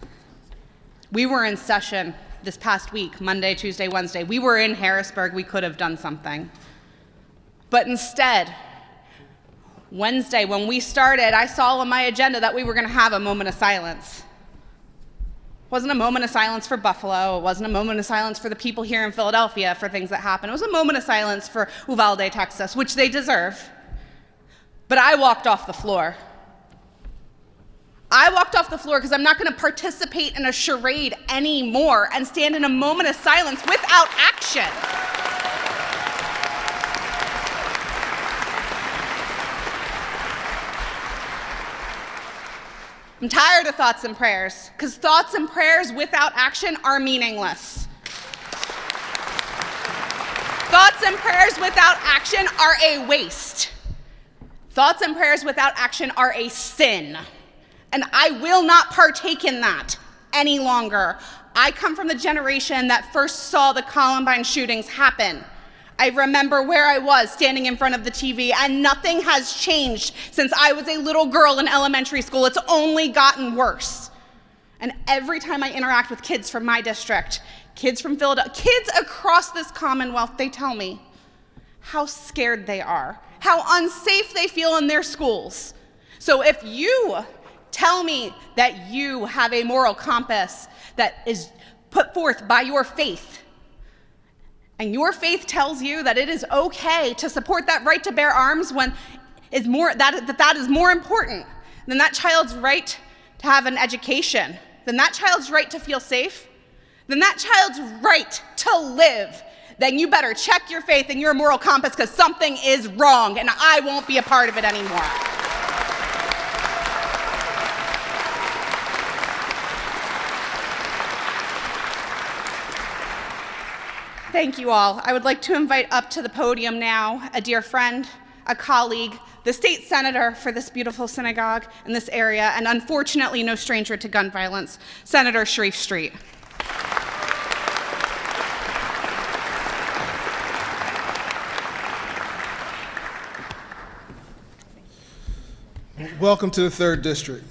We were in session this past week, Monday, Tuesday, Wednesday. We were in Harrisburg. We could have done something. But instead, Wednesday, when we started, I saw on my agenda that we were going to have a moment of silence. It wasn't a moment of silence for Buffalo. It wasn't a moment of silence for the people here in Philadelphia for things that happened. It was a moment of silence for Uvalde, Texas, which they deserve. But I walked off the floor. I walked off the floor because I'm not going to participate in a charade anymore and stand in a moment of silence without action. I'm tired of thoughts and prayers, because thoughts and prayers without action are meaningless. Thoughts and prayers without action are a waste. Thoughts and prayers without action are a sin. And I will not partake in that any longer. I come from the generation that first saw the Columbine shootings happen. I remember where I was standing in front of the TV, and nothing has changed since I was a little girl in elementary school. It's only gotten worse. And every time I interact with kids from my district, kids from Philadelphia, kids across this Commonwealth, they tell me how scared they are, how unsafe they feel in their schools. So if you tell me that you have a moral compass that is put forth by your faith, and your faith tells you that it is okay to support that right to bear arms when that is more important than that child's right to have an education, than that child's right to feel safe, than that child's right to live, then you better check your faith and your moral compass, because something is wrong, and I won't be a part of it anymore. Thank you all. I would like to invite up to the podium now a dear friend, a colleague, the state senator for this beautiful synagogue in this area, and unfortunately no stranger to gun violence, Senator Sharif Street. Welcome to the 3rd District.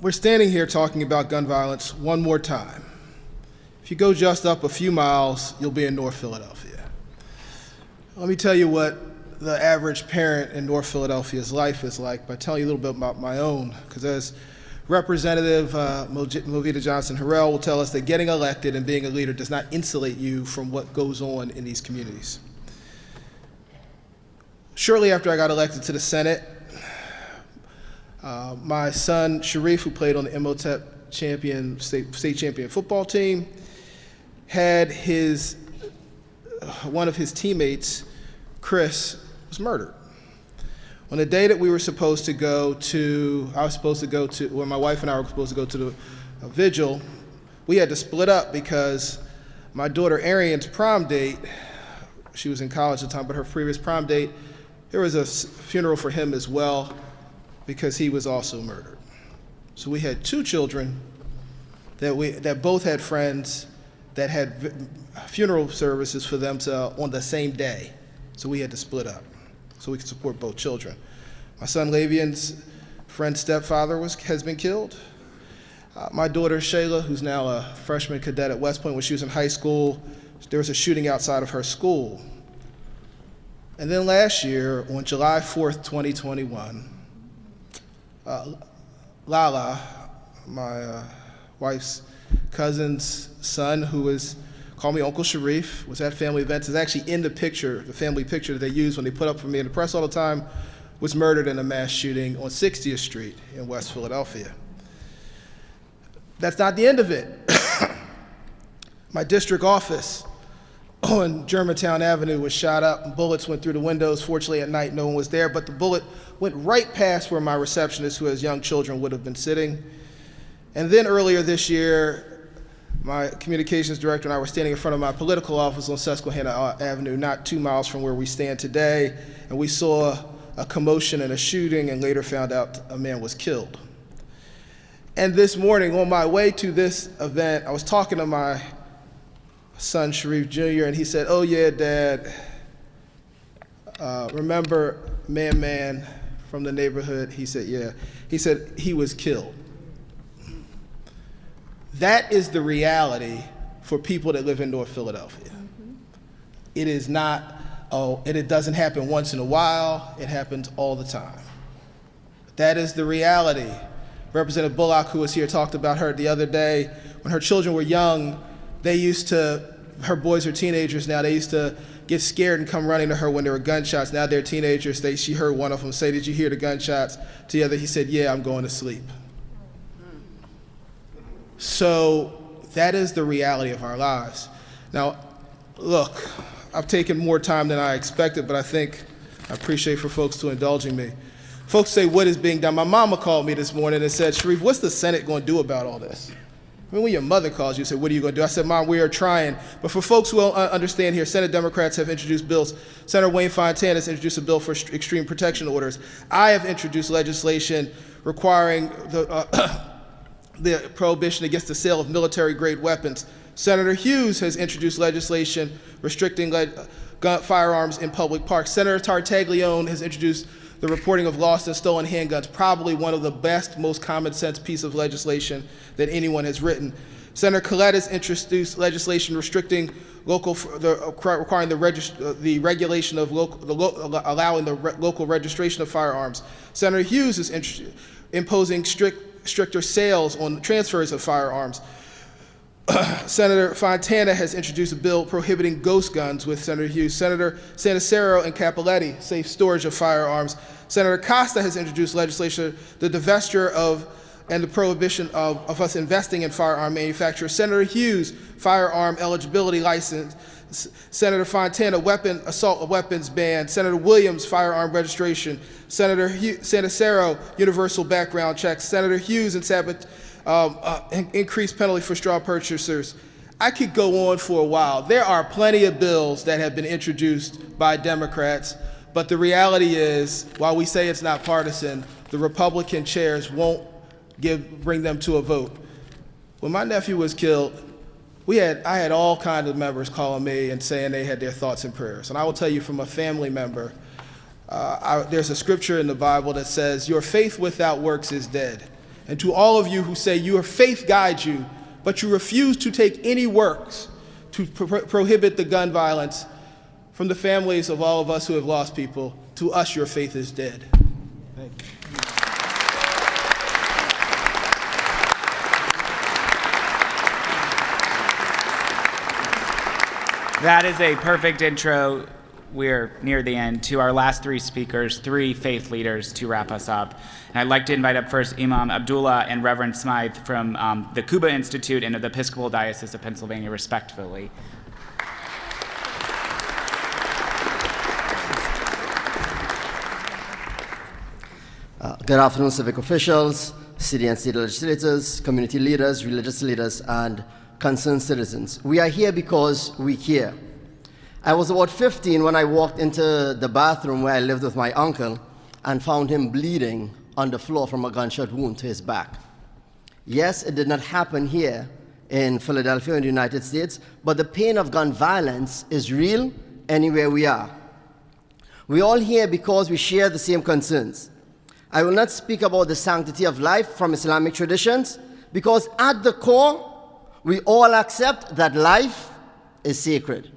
We're standing here talking about gun violence one more time. If you go just up a few miles, you'll be in North Philadelphia. Let me tell you what the average parent in North Philadelphia's life is like by telling you a little bit about my own, because as Representative Movita Johnson-Harrell will tell us that getting elected and being a leader does not insulate you from what goes on in these communities. Shortly after I got elected to the Senate, my son Sharif, who played on the MOTEP state champion football team, had one of his teammates, Chris, was murdered. On the day that we were supposed to go to, where my wife and I were supposed to go to the vigil, we had to split up because my daughter Arian's prom date, she was in college at the time, but her previous prom date, there was a funeral for him as well because he was also murdered. So we had 2 children that both had friends that had funeral services for them on the same day. So we had to split up so we could support both children. My son Lavian's friend's stepfather has been killed. My daughter Shayla, who's now a freshman cadet at West Point, when she was in high school, there was a shooting outside of her school. And then last year, on July 4th, 2021, Lala, my wife's cousin's son, who is, call me Uncle Sharif, was at family events, is actually in the picture, the family picture that they use when they put up for me in the press all the time, was murdered in a mass shooting on 60th Street in West Philadelphia. That's not the end of it. My district office on Germantown Avenue was shot up and bullets went through the windows. Fortunately at night no one was there, but the bullet went right past where my receptionist, who has young children, would have been sitting. And then earlier this year, my communications director and I were standing in front of my political office on Susquehanna Avenue, not 2 miles from where we stand today, and we saw a commotion and a shooting and later found out a man was killed. And this morning, on my way to this event, I was talking to my son, Sharif Jr., and he said, "Oh yeah, Dad, remember Man from the neighborhood?" He said, "Yeah." He said, "He was killed." That is the reality for people that live in North Philadelphia. It is not, and it doesn't happen once in a while, it happens all the time. That is the reality. Representative Bullock, who was here, talked about her the other day. When her children were young, her boys are teenagers now, they used to get scared and come running to her when there were gunshots. Now they're teenagers. She heard one of them say, "Did you hear the gunshots?" To the other, he said, "Yeah, I'm going to sleep." So that is the reality of our lives. Now, look, I've taken more time than I expected, but I appreciate for folks to indulging me. Folks say, what is being done? My mama called me this morning and said, "Sharif, what's the Senate going to do about all this?" I mean, when your mother calls you and says, "What are you going to do?" I said, "Mom, we are trying." But for folks who don't understand here, Senate Democrats have introduced bills. Senator Wayne Fontana has introduced a bill for extreme protection orders. I have introduced legislation requiring the prohibition against the sale of military-grade weapons. Senator Hughes has introduced legislation restricting firearms in public parks. Senator Tartaglione has introduced the reporting of lost and stolen handguns, probably one of the best, most common sense piece of legislation that anyone has written. Senator Collette has introduced legislation restricting requiring the regulation of allowing the local registration of firearms. Senator Hughes is imposing stricter sales on transfers of firearms. Senator Fontana has introduced a bill prohibiting ghost guns with Senator Hughes. Senator Sanacero and Capoletti, safe storage of firearms. Senator Costa has introduced legislation, the divestiture of and the prohibition of us investing in firearm manufacturers. Senator Hughes, firearm eligibility license. Senator Fontana, assault weapons ban. Senator Williams, firearm registration. Senator Santicero, universal background checks. Senator Hughes and increased penalty for straw purchasers. I could go on for a while. There are plenty of bills that have been introduced by Democrats, but the reality is, while we say it's not partisan, the Republican chairs won't bring them to a vote. When my nephew was killed, I had all kinds of members calling me and saying they had their thoughts and prayers. And I will tell you from a family member, there's a scripture in the Bible that says, your faith without works is dead. And to all of you who say your faith guides you, but you refuse to take any works to prohibit the gun violence, from the families of all of us who have lost people, to us your faith is dead. Thank you. That is a perfect intro. We're near the end to our last three speakers, three faith leaders to wrap us up. And I'd like to invite up first Imam Abdullah and Reverend Smythe from the Cuba Institute and the Episcopal Diocese of Pennsylvania, respectively. Good afternoon, civic officials, city and state legislators, community leaders, religious leaders, and concerned citizens. We are here because we care. I was about 15 when I walked into the bathroom where I lived with my uncle and found him bleeding on the floor from a gunshot wound to his back. Yes, it did not happen here in Philadelphia in the United States, but the pain of gun violence is real anywhere we are. We're all here because we share the same concerns. I will not speak about the sanctity of life from Islamic traditions, because at the core, we all accept that life is sacred.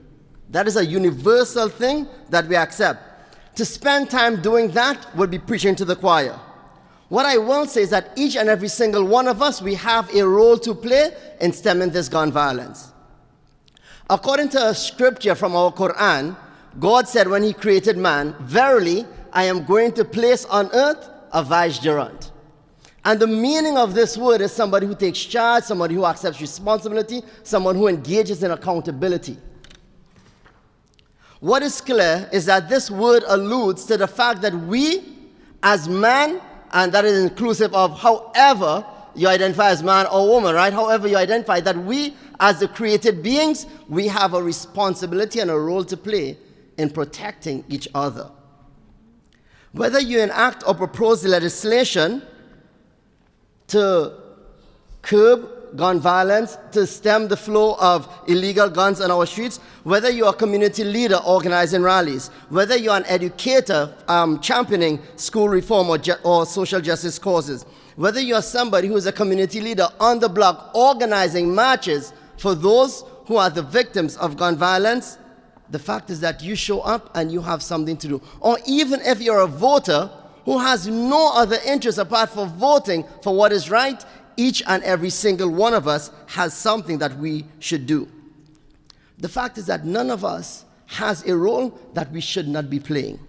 That is a universal thing that we accept. To spend time doing that would be preaching to the choir. What I will say is that each and every single one of us, we have a role to play in stemming this gun violence. According to a scripture from our Quran, God said when he created man, verily, I am going to place on earth a vicegerent. And the meaning of this word is somebody who takes charge, somebody who accepts responsibility, someone who engages in accountability. What is clear is that this word alludes to the fact that we, as man, and that is inclusive of however you identify as man or woman, right? However you identify, that we, as the created beings, we have a responsibility and a role to play in protecting each other. Whether you enact or propose legislation to curb gun violence, to stem the flow of illegal guns on our streets, whether you're a community leader organizing rallies, whether you're an educator championing school reform or social justice causes, whether you're somebody who is a community leader on the block organizing marches for those who are the victims of gun violence, the fact is that you show up and you have something to do. Or even if you're a voter who has no other interest apart from voting for what is right, each and every single one of us has something that we should do. The fact is that none of us has a role that we should not be playing.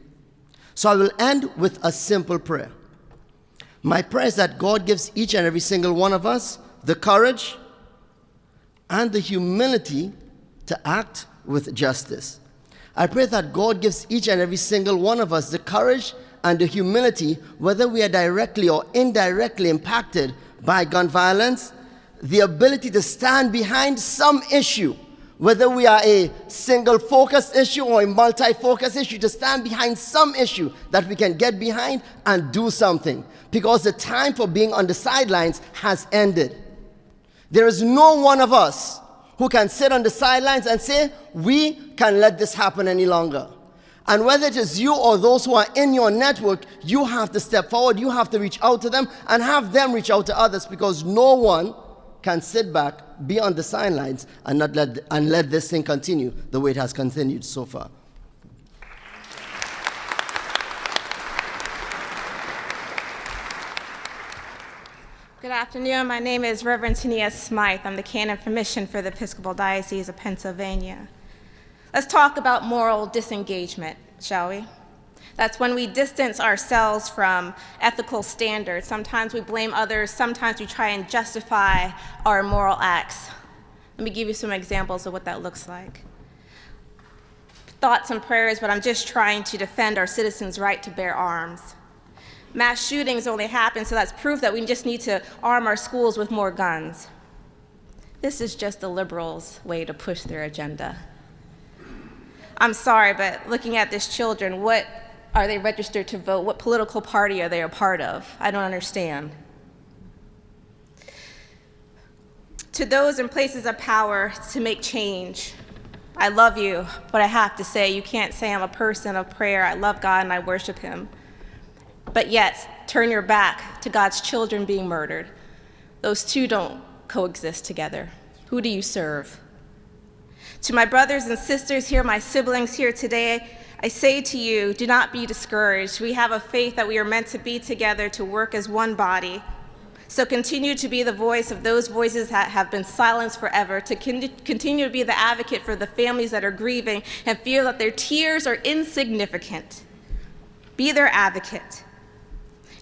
So I will end with a simple prayer. My prayer is that God gives each and every single one of us the courage and the humility to act with justice. I pray that God gives each and every single one of us the courage and the humility, whether we are directly or indirectly impacted by gun violence, the ability to stand behind some issue, whether we are a single focused issue or a multi-focused issue, to stand behind some issue that we can get behind and do something, because the time for being on the sidelines has ended. There is no one of us who can sit on the sidelines and say, we can let this happen any longer. And whether it is you or those who are in your network, you have to step forward, you have to reach out to them and have them reach out to others, because no one can sit back, be on the sidelines and let this thing continue the way it has continued so far. Good afternoon. My name is Reverend Tania Smythe. I'm the canon for mission for the Episcopal Diocese of Pennsylvania. Let's talk about moral disengagement, shall we? That's when we distance ourselves from ethical standards. Sometimes we blame others, sometimes we try and justify our immoral acts. Let me give you some examples of what that looks like. Thoughts and prayers, but I'm just trying to defend our citizens' right to bear arms. Mass shootings only happen, so that's proof that we just need to arm our schools with more guns. This is just the liberals' way to push their agenda. I'm sorry, but looking at these children, what are they registered to vote? What political party are they a part of? I don't understand. To those in places of power to make change, I love you, but I have to say, you can't say I'm a person of prayer. I love God and I worship him. But yet, turn your back to God's children being murdered. Those two don't coexist together. Who do you serve? To my brothers and sisters here, my siblings here today, I say to you, do not be discouraged. We have a faith that we are meant to be together to work as one body. So continue to be the voice of those voices that have been silenced forever, to continue to be the advocate for the families that are grieving and feel that their tears are insignificant. Be their advocate.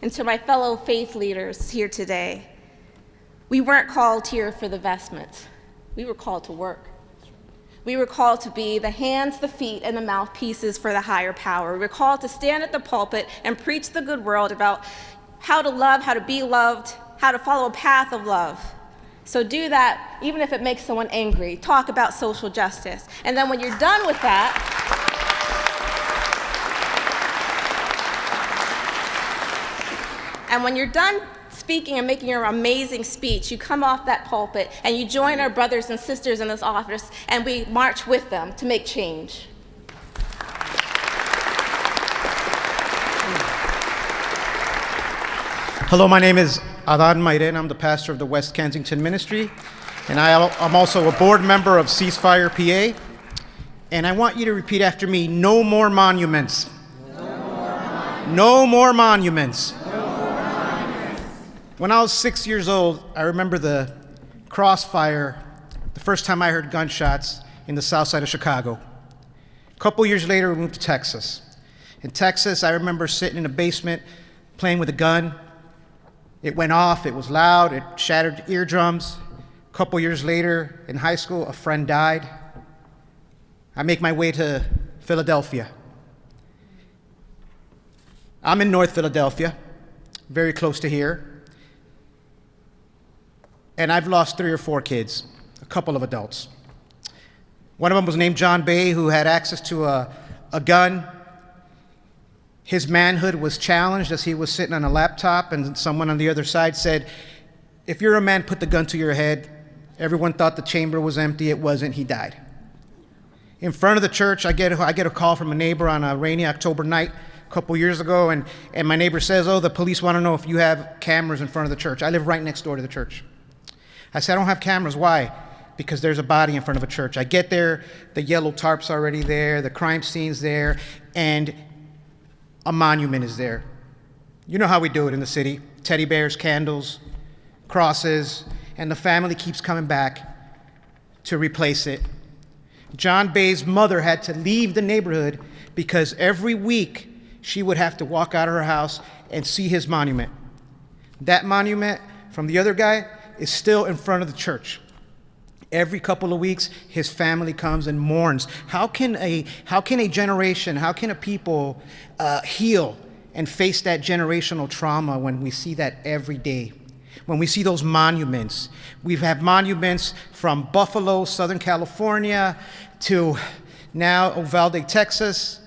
And to my fellow faith leaders here today, we weren't called here for the vestments. We were called to work. We were called to be the hands, the feet, and the mouthpieces for the higher power. We were called to stand at the pulpit and preach the good word about how to love, how to be loved, how to follow a path of love. So do that, even if it makes someone angry. Talk about social justice. And then when you're done with that, and when you're done speaking and making your amazing speech, you come off that pulpit and you join our brothers and sisters in this office and we march with them to make change. Hello, my name is Adan Mayren. I'm the pastor of the West Kensington Ministry, and I'm also a board member of CeaseFirePA. And I want you to repeat after me, no more monuments. No more monuments. When I was 6 years old, I remember the crossfire, the first time I heard gunshots in the south side of Chicago. A couple years later, we moved to Texas. In Texas, I remember sitting in a basement playing with a gun. It went off, it was loud, it shattered eardrums. A couple years later, in high school, a friend died. I make my way to Philadelphia. I'm in North Philadelphia, very close to here. And I've lost 3 or 4 kids, a couple of adults. One of them was named John Bay, who had access to a gun. His manhood was challenged as he was sitting on a laptop, and someone on the other side said, if you're a man, put the gun to your head. Everyone thought the chamber was empty. It wasn't. He died. In front of the church, I get a call from a neighbor on a rainy October night a couple years ago, and my neighbor says, oh, the police want to know if you have cameras in front of the church. I live right next door to the church. I said, I don't have cameras. Why? Because there's a body in front of a church. I get there, the yellow tarp's already there, the crime scene's there, and a monument is there. You know how we do it in the city. Teddy bears, candles, crosses, and the family keeps coming back to replace it. John Bay's mother had to leave the neighborhood because every week she would have to walk out of her house and see his monument. That monument from the other guy is still in front of the church. Every couple of weeks, his family comes and mourns. How can a generation, how can a people heal and face that generational trauma when we see that every day? When we see those monuments. We have monuments from Buffalo, Southern California, to now Uvalde, Texas,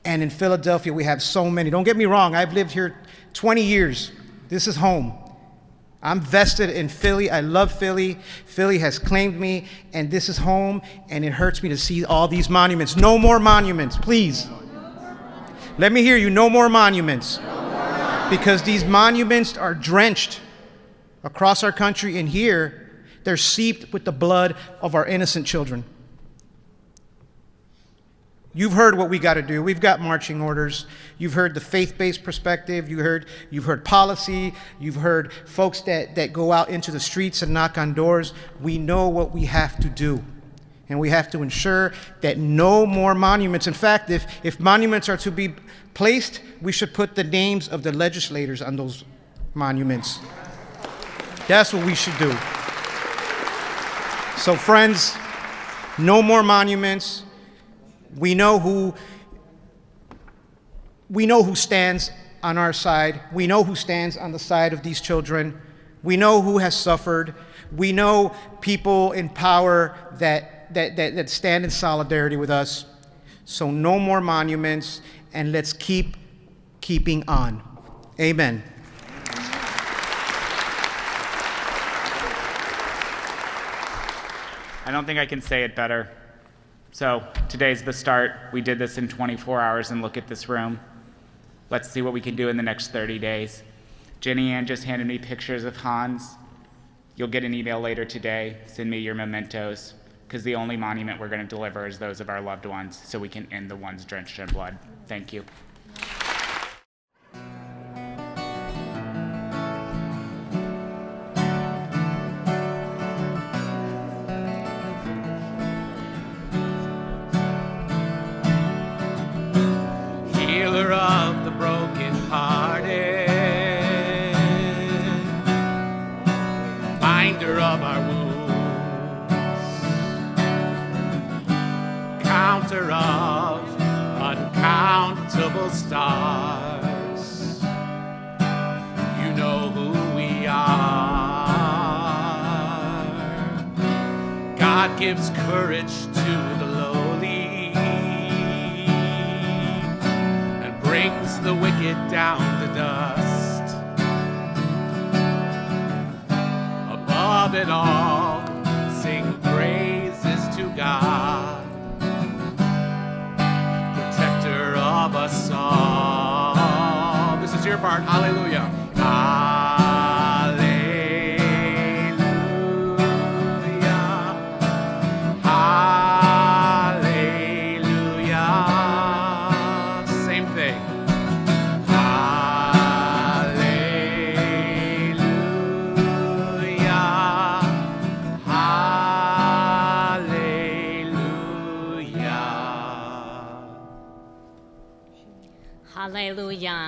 and in Philadelphia we have so many. Don't get me wrong, I've lived here 20 years. This is home. I'm vested in Philly. I love Philly. Philly has claimed me, and this is home, and it hurts me to see all these monuments. No more monuments, please. Let me hear you, no more monuments. Because these monuments are drenched across our country, and here, they're seeped with the blood of our innocent children. You've heard what we got to do. We've got marching orders. You've heard the faith-based perspective. You've heard policy. You've heard folks that go out into the streets and knock on doors. We know what we have to do. And we have to ensure that no more monuments. In fact, if monuments are to be placed, we should put the names of the legislators on those monuments. That's what we should do. So friends, no more monuments. We know who stands on our side. We know who stands on the side of these children. We know who has suffered. We know people in power that stand in solidarity with us. So no more monuments, and let's keeping on. Amen. I don't think I can say it better. So today's the start. We did this in 24 hours, and look at this room. Let's see what we can do in the next 30 days. Jenny Ann just handed me pictures of Hans. You'll get an email later today. Send me your mementos, because the only monument we're going to deliver is those of our loved ones, so we can end the ones drenched in blood. Thank you. Healer of the broken-hearted, binder of our wounds, counter of uncountable stars. You know who we are. God gives courage to the lowly and brings the wicked down to dust. Above it all, sing praises to God, protector of us all. This is your part. Hallelujah. Hallelujah. Hallelujah. Same thing. Hallelujah. Hallelujah. Hallelujah.